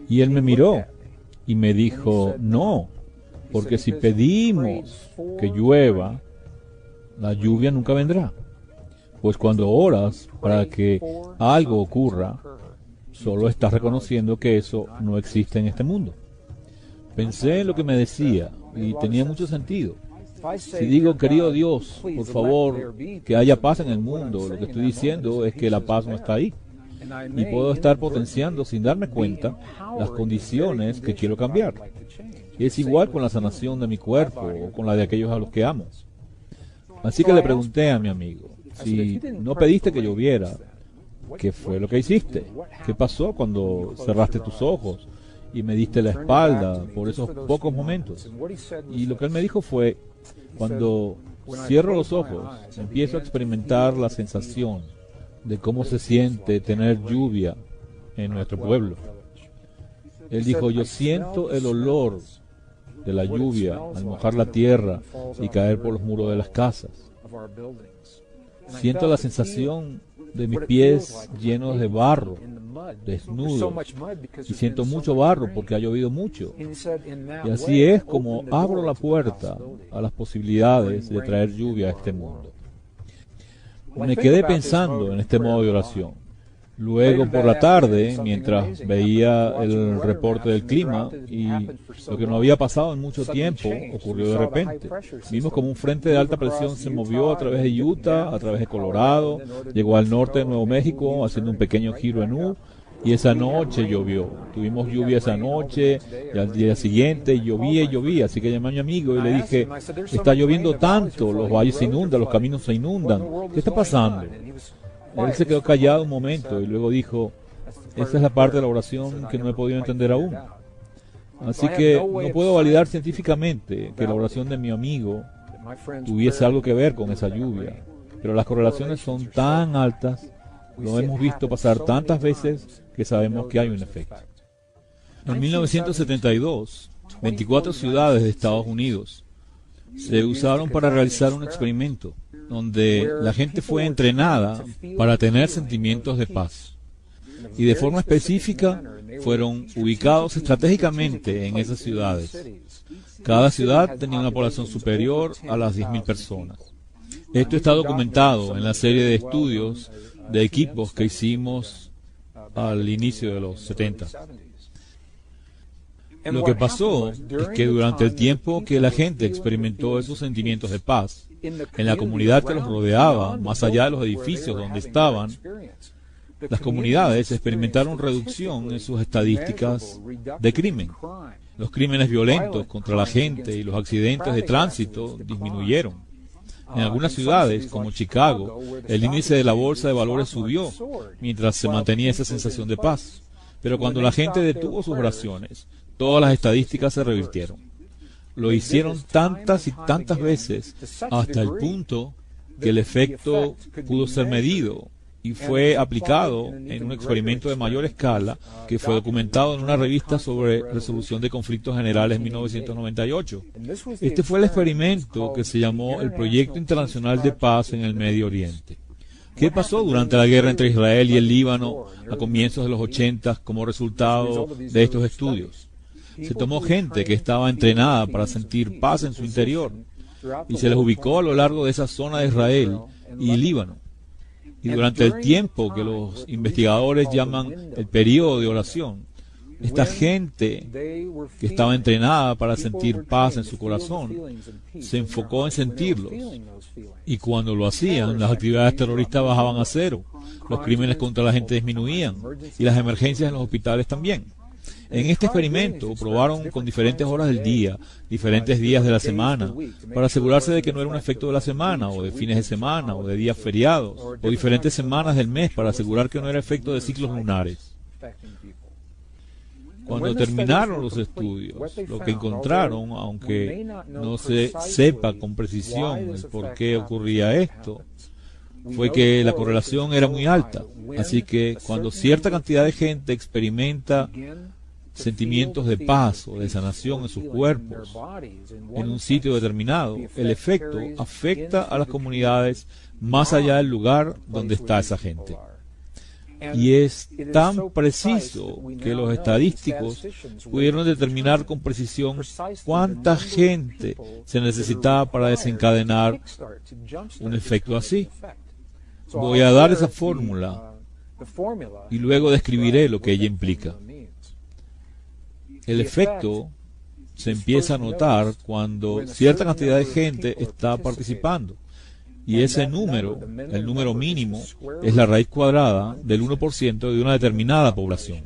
Y él me miró y me dijo, no, porque si pedimos que llueva, la lluvia nunca vendrá. Pues cuando oras para que algo ocurra, solo estás reconociendo que eso no existe en este mundo. Pensé en lo que me decía y tenía mucho sentido. Si digo, querido Dios, por favor, que haya paz en el mundo, lo que estoy diciendo es que la paz no está ahí. Y puedo estar potenciando sin darme cuenta las condiciones que quiero cambiar. Es igual con la sanación de mi cuerpo o con la de aquellos a los que amo. Así que le pregunté a mi amigo, si no pediste que lloviera, ¿qué fue lo que hiciste? ¿Qué pasó cuando cerraste tus ojos y me diste la espalda por esos pocos momentos? Y lo que él me dijo fue, cuando cierro los ojos, empiezo a experimentar la sensación de cómo se siente tener lluvia en nuestro pueblo. Él dijo, yo siento el olor de la lluvia al mojar la tierra y caer por los muros de las casas. Siento la sensación de mis pies llenos de barro, desnudos, y siento mucho barro porque ha llovido mucho. Y así es como abro la puerta a las posibilidades de traer lluvia a este mundo. Me quedé pensando en este modo de oración. Luego por la tarde, mientras veía el reporte del clima, y lo que no había pasado en mucho tiempo ocurrió de repente. Vimos como un frente de alta presión se movió a través de Utah, a través de Colorado, llegó al norte de Nuevo México haciendo un pequeño giro en U, y esa noche llovió. Tuvimos lluvia esa noche, y al día siguiente llovía y llovía. Así que llamé a mi amigo y le dije, está lloviendo tanto, los valles se inundan, los caminos se inundan, ¿qué está pasando? Él se quedó callado un momento y luego dijo, esa es la parte de la oración que no he podido entender aún. Así que no puedo validar científicamente que la oración de mi amigo tuviese algo que ver con esa lluvia, pero las correlaciones son tan altas, lo hemos visto pasar tantas veces que sabemos que hay un efecto. En 1972, 24 ciudades de Estados Unidos se usaron para realizar un experimento donde la gente fue entrenada para tener sentimientos de paz. Y de forma específica fueron ubicados estratégicamente en esas ciudades. Cada ciudad tenía una población superior a las 10.000 personas. Esto está documentado en la serie de estudios de equipos que hicimos al inicio de los 70. Lo que pasó es que durante el tiempo que la gente experimentó esos sentimientos de paz, en la comunidad que los rodeaba, más allá de los edificios donde estaban, las comunidades experimentaron reducción en sus estadísticas de crimen. Los crímenes violentos contra la gente y los accidentes de tránsito disminuyeron. En algunas ciudades, como Chicago, el índice de la bolsa de valores subió mientras se mantenía esa sensación de paz. Pero cuando la gente detuvo sus oraciones, todas las estadísticas se revirtieron. Lo hicieron tantas y tantas veces hasta el punto que el efecto pudo ser medido y fue aplicado en un experimento de mayor escala que fue documentado en una revista sobre resolución de conflictos generales en 1998. Este fue el experimento que se llamó el Proyecto Internacional de Paz en el Medio Oriente. ¿Qué pasó durante la guerra entre Israel y el Líbano a comienzos de los 80 como resultado de estos estudios? Se tomó gente que estaba entrenada para sentir paz en su interior y se les ubicó a lo largo de esa zona de Israel y Líbano. Y durante el tiempo que los investigadores llaman el periodo de oración, esta gente que estaba entrenada para sentir paz en su corazón se enfocó en sentirlos. Y cuando lo hacían, las actividades terroristas bajaban a cero, los crímenes contra la gente disminuían y las emergencias en los hospitales también. En este experimento probaron con diferentes horas del día, diferentes días de la semana, para asegurarse de que no era un efecto de la semana, o de fines de semana, o de días feriados, o diferentes semanas del mes, para asegurar que no era efecto de ciclos lunares. Cuando terminaron los estudios, lo que encontraron, aunque no se sepa con precisión el por qué ocurría esto, fue que la correlación era muy alta. Así que cuando cierta cantidad de gente experimenta sentimientos de paz o de sanación en sus cuerpos en un sitio determinado, el efecto afecta a las comunidades más allá del lugar donde está esa gente. Y es tan preciso que los estadísticos pudieron determinar con precisión cuánta gente se necesitaba para desencadenar un efecto así. Voy a dar esa fórmula y luego describiré lo que ella implica. El efecto se empieza a notar cuando cierta cantidad de gente está participando. Y ese número, el número mínimo, es la raíz cuadrada del 1% de una determinada población.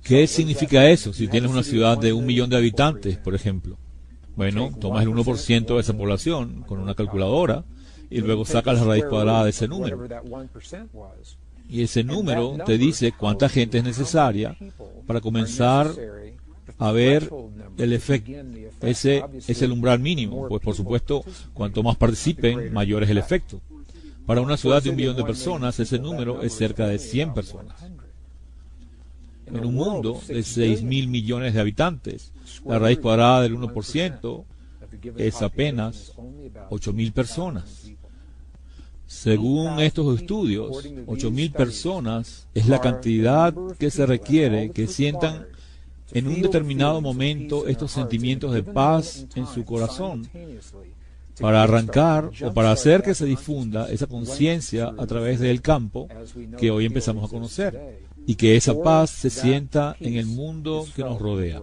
¿Qué significa eso si tienes una ciudad de 1 millón de habitantes, por ejemplo? Bueno, tomas el 1% de esa población con una calculadora y luego sacas la raíz cuadrada de ese número. Y ese número te dice cuánta gente es necesaria para comenzar a ver el efecto. Ese es el umbral mínimo, pues por supuesto, cuanto más participen, mayor es el efecto. Para una ciudad de 1 millón de personas, ese número es cerca de 100 personas. En un mundo de 6.000 millones de habitantes, la raíz cuadrada del 1% es apenas 8.000 personas. Según estos estudios, 8.000 personas es la cantidad que se requiere que sientan en un determinado momento estos sentimientos de paz en su corazón para arrancar o para hacer que se difunda esa conciencia a través del campo que hoy empezamos a conocer y que esa paz se sienta en el mundo que nos rodea.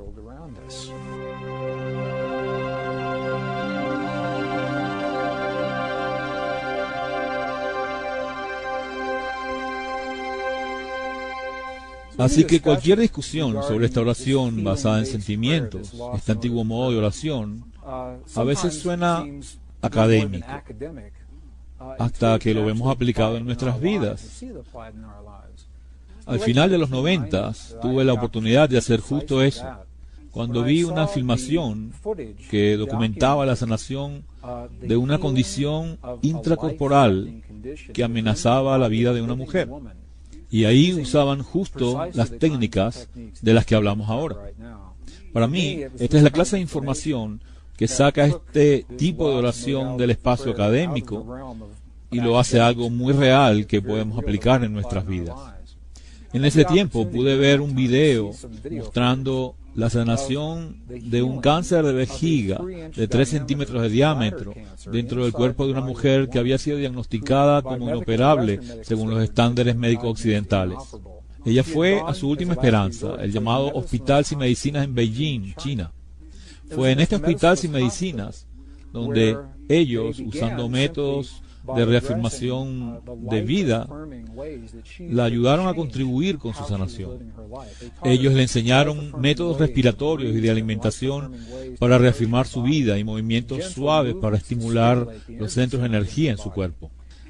Así que cualquier discusión sobre esta oración basada en sentimientos, este antiguo modo de oración, a veces suena académico, hasta que lo vemos aplicado en nuestras vidas. Al final de los 90 tuve la oportunidad de hacer justo eso, cuando vi una filmación que documentaba la sanación de una condición intracorporal que amenazaba la vida de una mujer. Y ahí usaban justo las técnicas de las que hablamos ahora. Para mí, esta es la clase de información que saca este tipo de oración del espacio académico y lo hace algo muy real que podemos aplicar en nuestras vidas. En ese tiempo pude ver un video mostrando la sanación de un cáncer de vejiga de 3 centímetros de diámetro dentro del cuerpo de una mujer que había sido diagnosticada como inoperable según los estándares médicos occidentales. Ella fue a su última esperanza, el llamado Hospital Sin Medicinas en Beijing, China. Fue en este Hospital Sin Medicinas donde ellos, usando métodos de reafirmación de vida, la ayudaron a contribuir con su sanación. Ellos le enseñaron métodos respiratorios y de alimentación para reafirmar su vida y movimientos suaves para estimular los centros de energía en su cuerpo.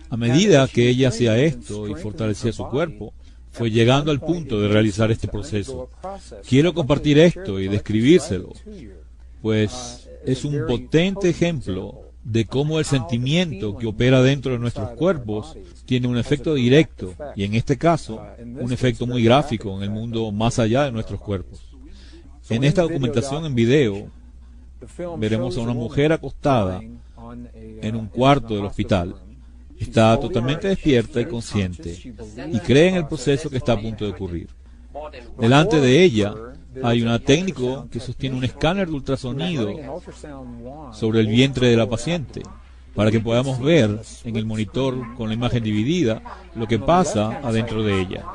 A medida que ella hacía esto y fortalecía su cuerpo, fue llegando al punto de realizar este proceso. Quiero compartir esto y describírselo, pues es un potente ejemplo de cómo el sentimiento que opera dentro de nuestros cuerpos tiene un efecto directo, y en este caso, un efecto muy gráfico en el mundo más allá de nuestros cuerpos. En esta documentación en video, veremos a una mujer acostada en un cuarto del hospital. Está totalmente despierta y consciente, y cree en el proceso que está a punto de ocurrir. Delante de ella hay un técnico que sostiene un escáner de ultrasonido sobre el vientre de la paciente, para que podamos ver en el monitor con la imagen dividida lo que pasa adentro de ella.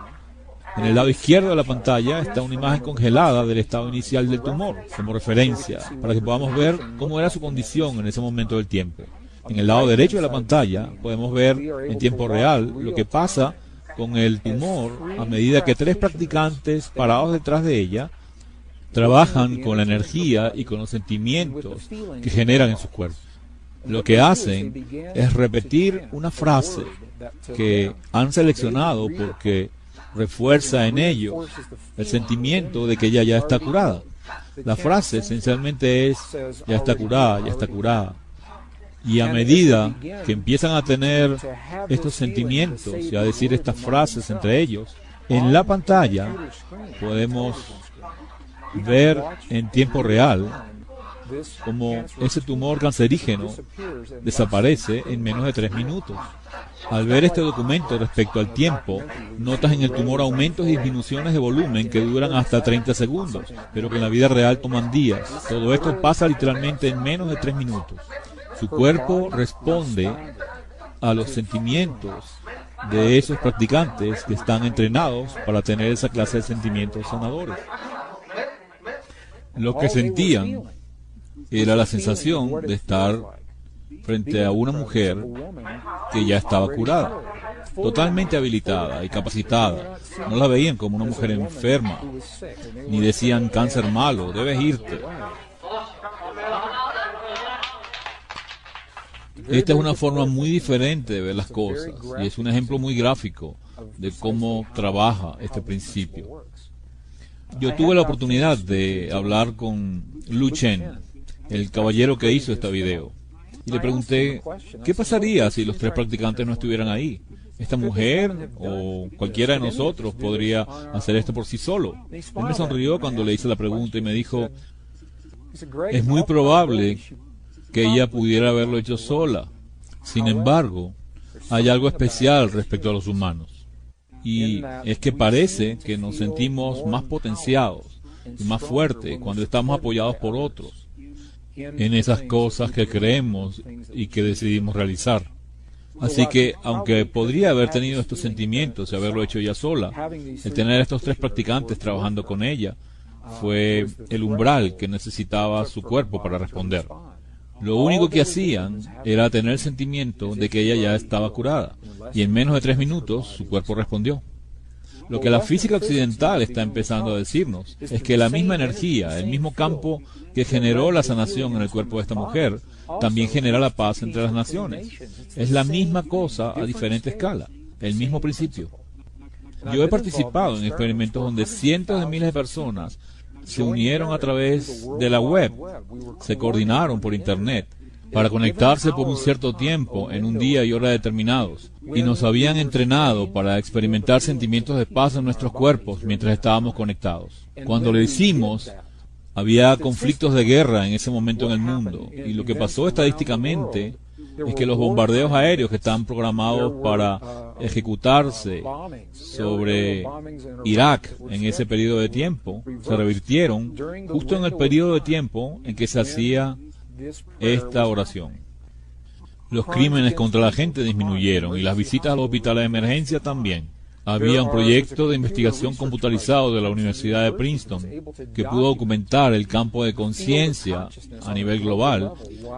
En el lado izquierdo de la pantalla está una imagen congelada del estado inicial del tumor, como referencia, para que podamos ver cómo era su condición en ese momento del tiempo. En el lado derecho de la pantalla podemos ver en tiempo real lo que pasa con el tumor a medida que 3 practicantes parados detrás de ella trabajan con la energía y con los sentimientos que generan en sus cuerpos. Lo que hacen es repetir una frase que han seleccionado porque refuerza en ellos el sentimiento de que ella ya está curada. La frase esencialmente es: ya está curada, ya está curada. Y a medida que empiezan a tener estos sentimientos y a decir estas frases entre ellos, en la pantalla podemos ver en tiempo real cómo ese tumor cancerígeno desaparece en menos de 3 minutos. Al ver este documento respecto al tiempo, notas en el tumor aumentos y disminuciones de volumen que duran hasta 30 segundos, pero que en la vida real toman días. Todo esto pasa literalmente en menos de 3 minutos. Su cuerpo responde a los sentimientos de esos practicantes que están entrenados para tener esa clase de sentimientos sanadores. Lo que sentían era la sensación de estar frente a una mujer que ya estaba curada, totalmente habilitada y capacitada. No la veían como una mujer enferma, ni decían: cáncer malo, debes irte. Esta es una forma muy diferente de ver las cosas, y es un ejemplo muy gráfico de cómo trabaja este principio. Yo tuve la oportunidad de hablar con Lu Chen, el caballero que hizo este video, y le pregunté: ¿qué pasaría si los 3 practicantes no estuvieran ahí? ¿Esta mujer o cualquiera de nosotros podría hacer esto por sí solo? Él me sonrió cuando le hice la pregunta y me dijo: es muy probable que ella pudiera haberlo hecho sola. Sin embargo, hay algo especial respecto a los humanos, y es que parece que nos sentimos más potenciados y más fuertes cuando estamos apoyados por otros en esas cosas que creemos y que decidimos realizar. Así que, aunque podría haber tenido estos sentimientos y haberlo hecho ella sola, el tener a estos 3 practicantes trabajando con ella fue el umbral que necesitaba su cuerpo para responder. Lo único que hacían era tener el sentimiento de que ella ya estaba curada, y en menos de 3 minutos su cuerpo respondió. Lo que la física occidental está empezando a decirnos es que la misma energía, el mismo campo que generó la sanación en el cuerpo de esta mujer, también genera la paz entre las naciones. Es la misma cosa a diferente escala, el mismo principio. Yo he participado en experimentos donde cientos de miles de personas se unieron a través de la web, se coordinaron por internet para conectarse por un cierto tiempo en un día y hora determinados, y nos habían entrenado para experimentar sentimientos de paz en nuestros cuerpos mientras estábamos conectados. Cuando lo hicimos, había conflictos de guerra en ese momento en el mundo, y lo que pasó estadísticamente es que los bombardeos aéreos que estaban programados para ejecutarse sobre Irak en ese periodo de tiempo se revirtieron justo en el periodo de tiempo en que se hacía esta oración. Los crímenes contra la gente disminuyeron y las visitas a los hospitales de emergencia también. Había un proyecto de investigación computarizado de la Universidad de Princeton que pudo documentar el campo de conciencia a nivel global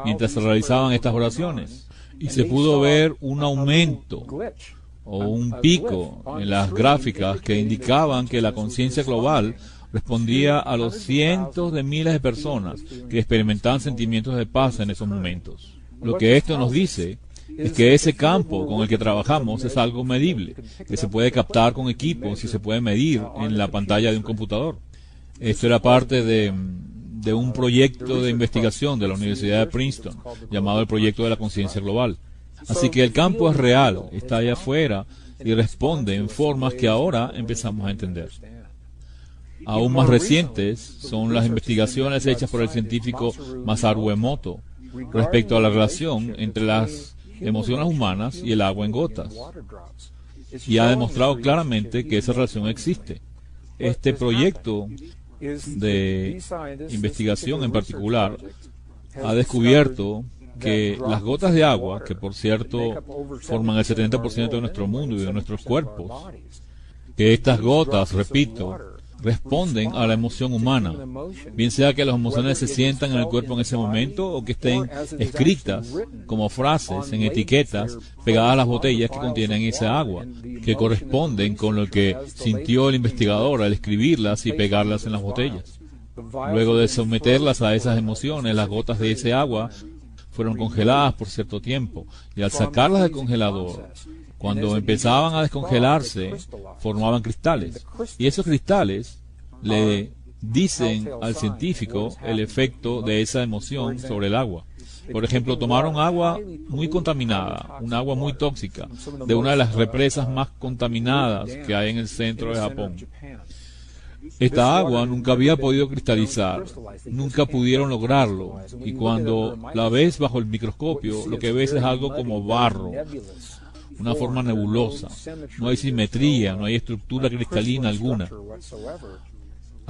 mientras se realizaban estas oraciones. Y se pudo ver un aumento o un pico en las gráficas que indicaban que la conciencia global respondía a los cientos de miles de personas que experimentaban sentimientos de paz en esos momentos. Lo que esto nos dice es que ese campo con el que trabajamos es algo medible, que se puede captar con equipos y se puede medir en la pantalla de un computador. Esto era parte de de un proyecto de investigación de la Universidad de Princeton llamado el Proyecto de la Conciencia Global. Así que el campo es real, está allá afuera y responde en formas que ahora empezamos a entender. Aún más recientes son las investigaciones hechas por el científico Masaru Emoto respecto a la relación entre las emociones humanas y el agua en gotas. Y ha demostrado claramente que esa relación existe. Este proyecto de investigación en particular ha descubierto que las gotas de agua, que por cierto forman el 70% de nuestro mundo y de nuestros cuerpos, que estas gotas, repito, responden a la emoción humana, bien sea que las emociones se sientan en el cuerpo en ese momento o que estén escritas como frases en etiquetas pegadas a las botellas que contienen esa agua, que corresponden con lo que sintió el investigador al escribirlas y pegarlas en las botellas. Luego de someterlas a esas emociones, las gotas de ese agua fueron congeladas por cierto tiempo, y al sacarlas del congelador, cuando empezaban a descongelarse, formaban cristales. Y esos cristales le dicen al científico el efecto de esa emoción sobre el agua. Por ejemplo, tomaron agua muy contaminada, un agua muy tóxica, de una de las represas más contaminadas que hay en el centro de Japón. Esta agua nunca había podido cristalizar, nunca pudieron lograrlo, y cuando la ves bajo el microscopio, lo que ves es algo como barro, una forma nebulosa. No hay simetría, no hay estructura cristalina alguna,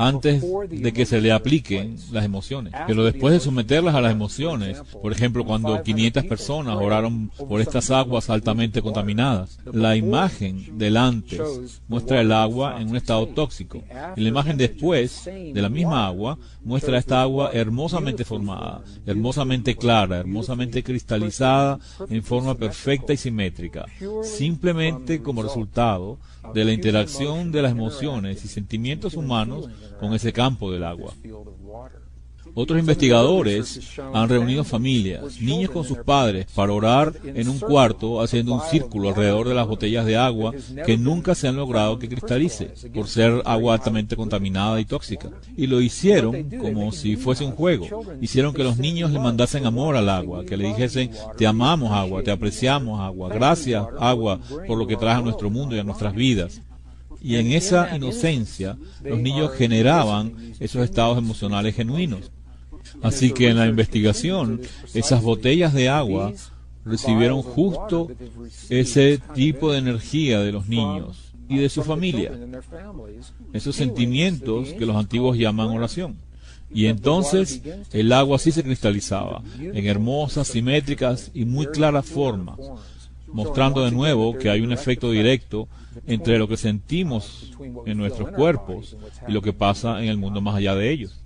antes de que se le apliquen las emociones. Pero después de someterlas a las emociones, por ejemplo, cuando 500 personas oraron por estas aguas altamente contaminadas, la imagen del antes muestra el agua en un estado tóxico, y la imagen después de la misma agua muestra esta agua hermosamente formada, hermosamente clara, hermosamente cristalizada en forma perfecta y simétrica, simplemente como resultado de la interacción de las emociones y sentimientos humanos con ese campo del agua. Otros investigadores han reunido familias, niños con sus padres, para orar en un cuarto haciendo un círculo alrededor de las botellas de agua que nunca se han logrado que cristalice, por ser agua altamente contaminada y tóxica. Y lo hicieron como si fuese un juego. Hicieron que los niños le mandasen amor al agua, que le dijesen: te amamos agua, te apreciamos agua, gracias agua por lo que traes a nuestro mundo y a nuestras vidas. Y en esa inocencia, los niños generaban esos estados emocionales genuinos. Así que en la investigación, esas botellas de agua recibieron justo ese tipo de energía de los niños y de su familia, esos sentimientos que los antiguos llaman oración. Y entonces el agua sí se cristalizaba en hermosas, simétricas y muy claras formas, mostrando de nuevo que hay un efecto directo entre lo que sentimos en nuestros cuerpos y lo que pasa en el mundo más allá de ellos.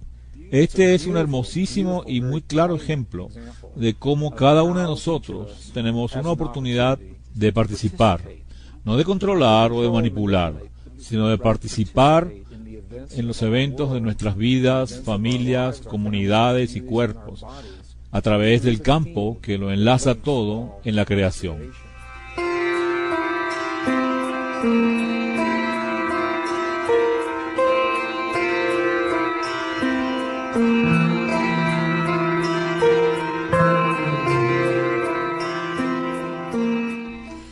Este es un hermosísimo y muy claro ejemplo de cómo cada uno de nosotros tenemos una oportunidad de participar, no de controlar o de manipular, sino de participar en los eventos de nuestras vidas, familias, comunidades y cuerpos, a través del campo que lo enlaza todo en la creación.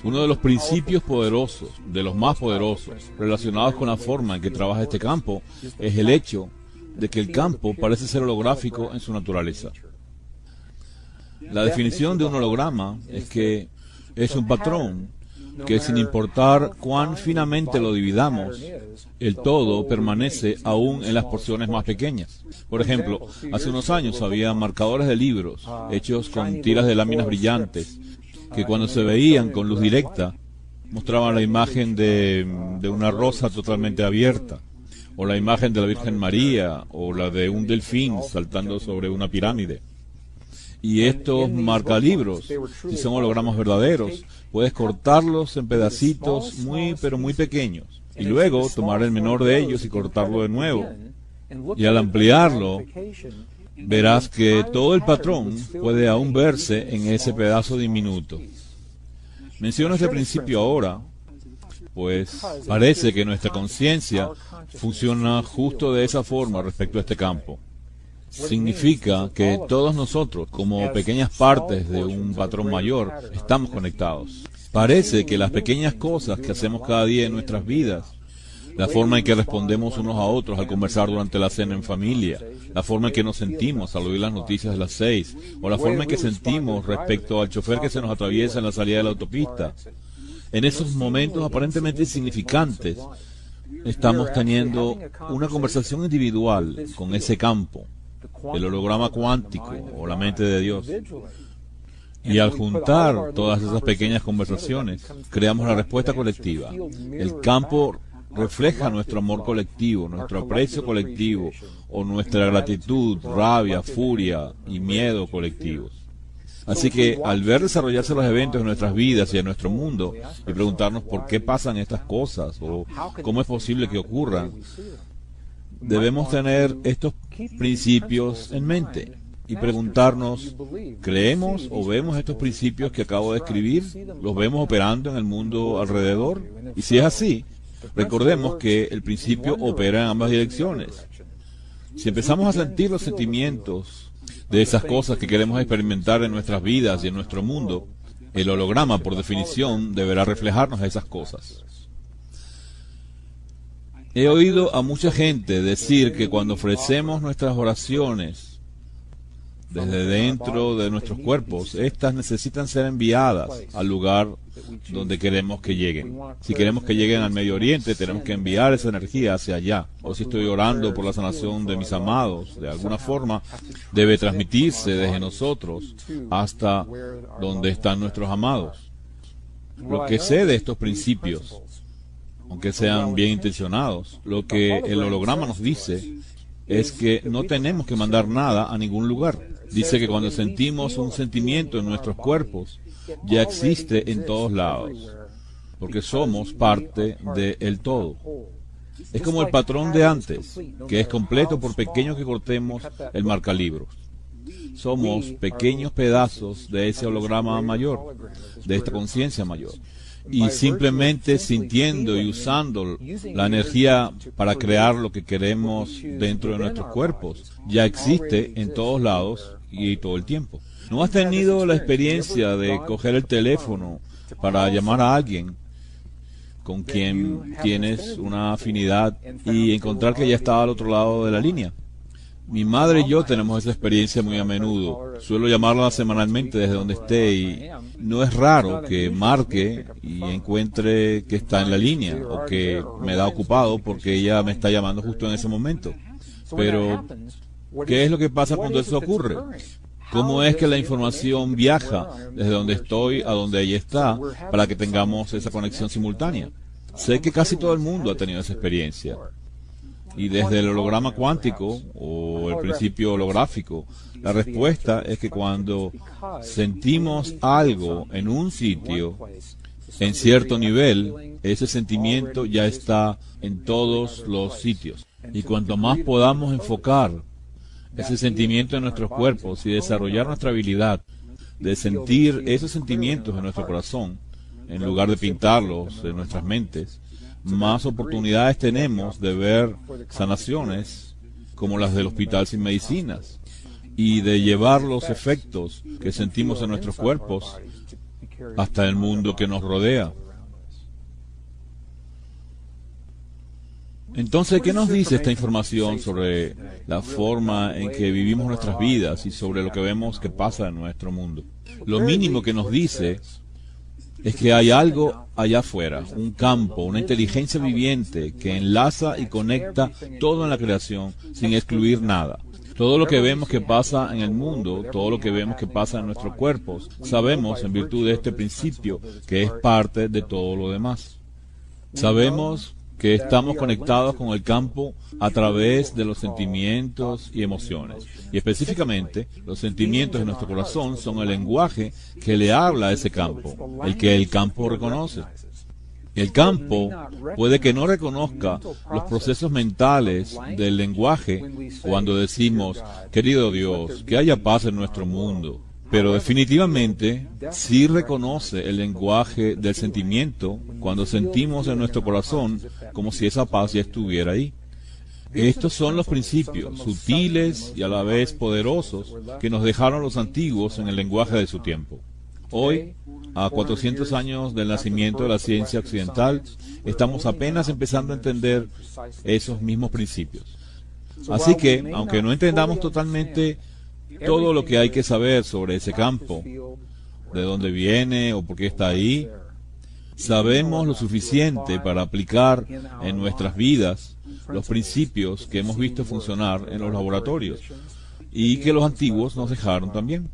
Uno de los principios poderosos, de los más poderosos, relacionados con la forma en que trabaja este campo, es el hecho de que el campo parece ser holográfico en su naturaleza. La definición de un holograma es que es un patrón que, sin importar cuán finamente lo dividamos, el todo permanece aún en las porciones más pequeñas. Por ejemplo, hace unos años había marcadores de libros hechos con tiras de láminas brillantes que, cuando se veían con luz directa, mostraban la imagen de una rosa totalmente abierta, o la imagen de la Virgen María, o la de un delfín saltando sobre una pirámide. Y estos marcalibros, si son hologramas verdaderos, puedes cortarlos en pedacitos muy pero muy pequeños, y luego tomar el menor de ellos y cortarlo de nuevo. Y al ampliarlo, verás que todo el patrón puede aún verse en ese pedazo diminuto. Menciono este principio ahora, pues parece que nuestra conciencia funciona justo de esa forma respecto a este campo. significa que todos nosotros, como pequeñas partes de un patrón mayor, estamos conectados. Parece que las pequeñas cosas que hacemos cada día en nuestras vidas, la forma en que respondemos unos a otros al conversar durante la cena en familia, la forma en que nos sentimos al oír las noticias de las 6, o la forma en que sentimos respecto al chofer que se nos atraviesa en la salida de la autopista, en esos momentos aparentemente insignificantes, estamos teniendo una conversación individual con ese campo, el holograma cuántico o la mente de Dios. Y al juntar todas esas pequeñas conversaciones, creamos la respuesta colectiva. El campo refleja nuestro amor colectivo, nuestro aprecio colectivo, o nuestra gratitud, rabia, furia y miedo colectivos. Así que al ver desarrollarse los eventos en nuestras vidas y en nuestro mundo, y preguntarnos por qué pasan estas cosas, o cómo es posible que ocurran, debemos tener estos principios en mente y preguntarnos, ¿creemos o vemos estos principios que acabo de escribir? ¿Los vemos operando en el mundo alrededor? Y si es así, recordemos que el principio opera en ambas direcciones. Si empezamos a sentir los sentimientos de esas cosas que queremos experimentar en nuestras vidas y en nuestro mundo, el holograma, por definición, deberá reflejarnos esas cosas. He oído a mucha gente decir que cuando ofrecemos nuestras oraciones desde dentro de nuestros cuerpos, estas necesitan ser enviadas al lugar donde queremos que lleguen. Si queremos que lleguen al Medio Oriente, tenemos que enviar esa energía hacia allá. O si estoy orando por la sanación de mis amados, de alguna forma, debe transmitirse desde nosotros hasta donde están nuestros amados. Lo que sé de estos principios, aunque sean bien intencionados, lo que el holograma nos dice es que no tenemos que mandar nada a ningún lugar. Dice que cuando sentimos un sentimiento en nuestros cuerpos, ya existe en todos lados, porque somos parte del todo. Es como el patrón de antes, que es completo por pequeño que cortemos el marcalibros. Somos pequeños pedazos de ese holograma mayor, de esta conciencia mayor. Y simplemente sintiendo y usando la energía para crear lo que queremos dentro de nuestros cuerpos, ya existe en todos lados y todo el tiempo. ¿No has tenido la experiencia de coger el teléfono para llamar a alguien con quien tienes una afinidad y encontrar que ya está al otro lado de la línea? Mi madre y yo tenemos esa experiencia muy a menudo. Suelo llamarla semanalmente desde donde esté y no es raro que marque y encuentre que está en la línea o que me da ocupado porque ella me está llamando justo en ese momento. Pero, ¿qué es lo que pasa cuando eso ocurre? ¿Cómo es que la información viaja desde donde estoy a donde ella está para que tengamos esa conexión simultánea? Sé que casi todo el mundo ha tenido esa experiencia. Y desde el holograma cuántico o el principio holográfico, la respuesta es que cuando sentimos algo en un sitio, en cierto nivel, ese sentimiento ya está en todos los sitios. Y cuanto más podamos enfocar ese sentimiento en nuestros cuerpos y desarrollar nuestra habilidad de sentir esos sentimientos en nuestro corazón, en lugar de pintarlos en nuestras mentes, más oportunidades tenemos de ver sanaciones como las del Hospital Sin Medicinas y de llevar los efectos que sentimos en nuestros cuerpos hasta el mundo que nos rodea. Entonces, ¿qué nos dice esta información sobre la forma en que vivimos nuestras vidas y sobre lo que vemos que pasa en nuestro mundo? Lo mínimo que nos dice es que hay algo allá afuera, un campo, una inteligencia viviente que enlaza y conecta todo en la creación sin excluir nada. Todo lo que vemos que pasa en el mundo, todo lo que vemos que pasa en nuestros cuerpos, sabemos en virtud de este principio que es parte de todo lo demás. Sabemos que estamos conectados con el campo a través de los sentimientos y emociones. Y específicamente, los sentimientos de nuestro corazón son el lenguaje que le habla a ese campo, el que el campo reconoce. El campo puede que no reconozca los procesos mentales del lenguaje cuando decimos, querido Dios, que haya paz en nuestro mundo. Pero definitivamente sí reconoce el lenguaje del sentimiento cuando sentimos en nuestro corazón como si esa paz ya estuviera ahí. Estos son los principios sutiles y a la vez poderosos que nos dejaron los antiguos en el lenguaje de su tiempo. Hoy, a 400 años del nacimiento de la ciencia occidental, estamos apenas empezando a entender esos mismos principios. Así que, aunque no entendamos totalmente todo lo que hay que saber sobre ese campo, de dónde viene o por qué está ahí, sabemos lo suficiente para aplicar en nuestras vidas los principios que hemos visto funcionar en los laboratorios y que los antiguos nos dejaron también.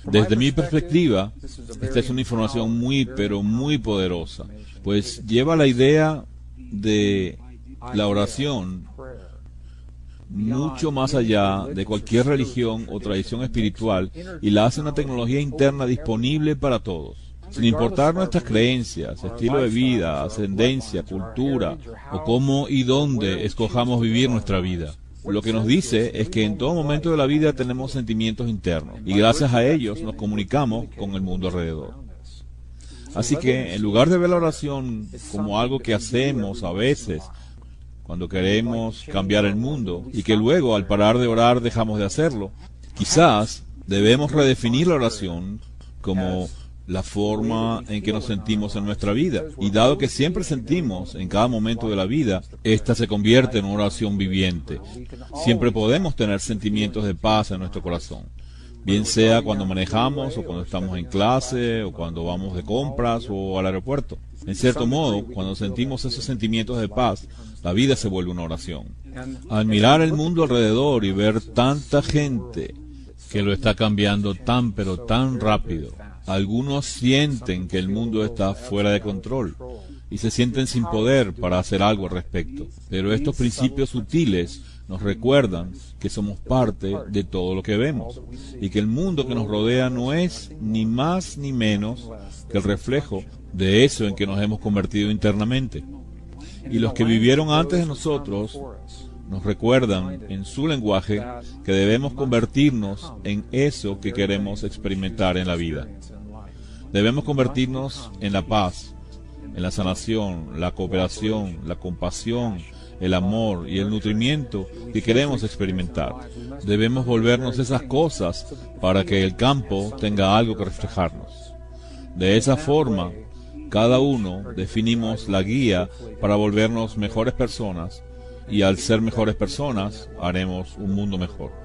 Desde mi perspectiva, esta es una información muy, pero muy poderosa, pues lleva la idea de la oración mucho más allá de cualquier religión o tradición espiritual y la hace una tecnología interna disponible para todos. Sin importar nuestras creencias, estilo de vida, ascendencia, cultura o cómo y dónde escojamos vivir nuestra vida. Lo que nos dice es que en todo momento de la vida tenemos sentimientos internos y gracias a ellos nos comunicamos con el mundo alrededor. Así que en lugar de ver la oración como algo que hacemos a veces cuando queremos cambiar el mundo y que luego al parar de orar dejamos de hacerlo, quizás debemos redefinir la oración como la forma en que nos sentimos en nuestra vida. Y dado que siempre sentimos en cada momento de la vida, esta se convierte en una oración viviente. Siempre podemos tener sentimientos de paz en nuestro corazón, bien sea cuando manejamos o cuando estamos en clase o cuando vamos de compras o al aeropuerto. En cierto modo, cuando sentimos esos sentimientos de paz, la vida se vuelve una oración. Al mirar el mundo alrededor y ver tanta gente que lo está cambiando tan pero tan rápido, algunos sienten que el mundo está fuera de control y se sienten sin poder para hacer algo al respecto. Pero estos principios sutiles nos recuerdan que somos parte de todo lo que vemos y que el mundo que nos rodea no es ni más ni menos que el reflejo de eso en que nos hemos convertido internamente. Y los que vivieron antes de nosotros nos recuerdan en su lenguaje que debemos convertirnos en eso que queremos experimentar en la vida. Debemos convertirnos en la paz, en la sanación, la cooperación, la compasión, el amor y el nutrimiento que queremos experimentar. Debemos volvernos esas cosas para que el campo tenga algo que reflejarnos. De esa forma, cada uno definimos la guía para volvernos mejores personas y al ser mejores personas haremos un mundo mejor.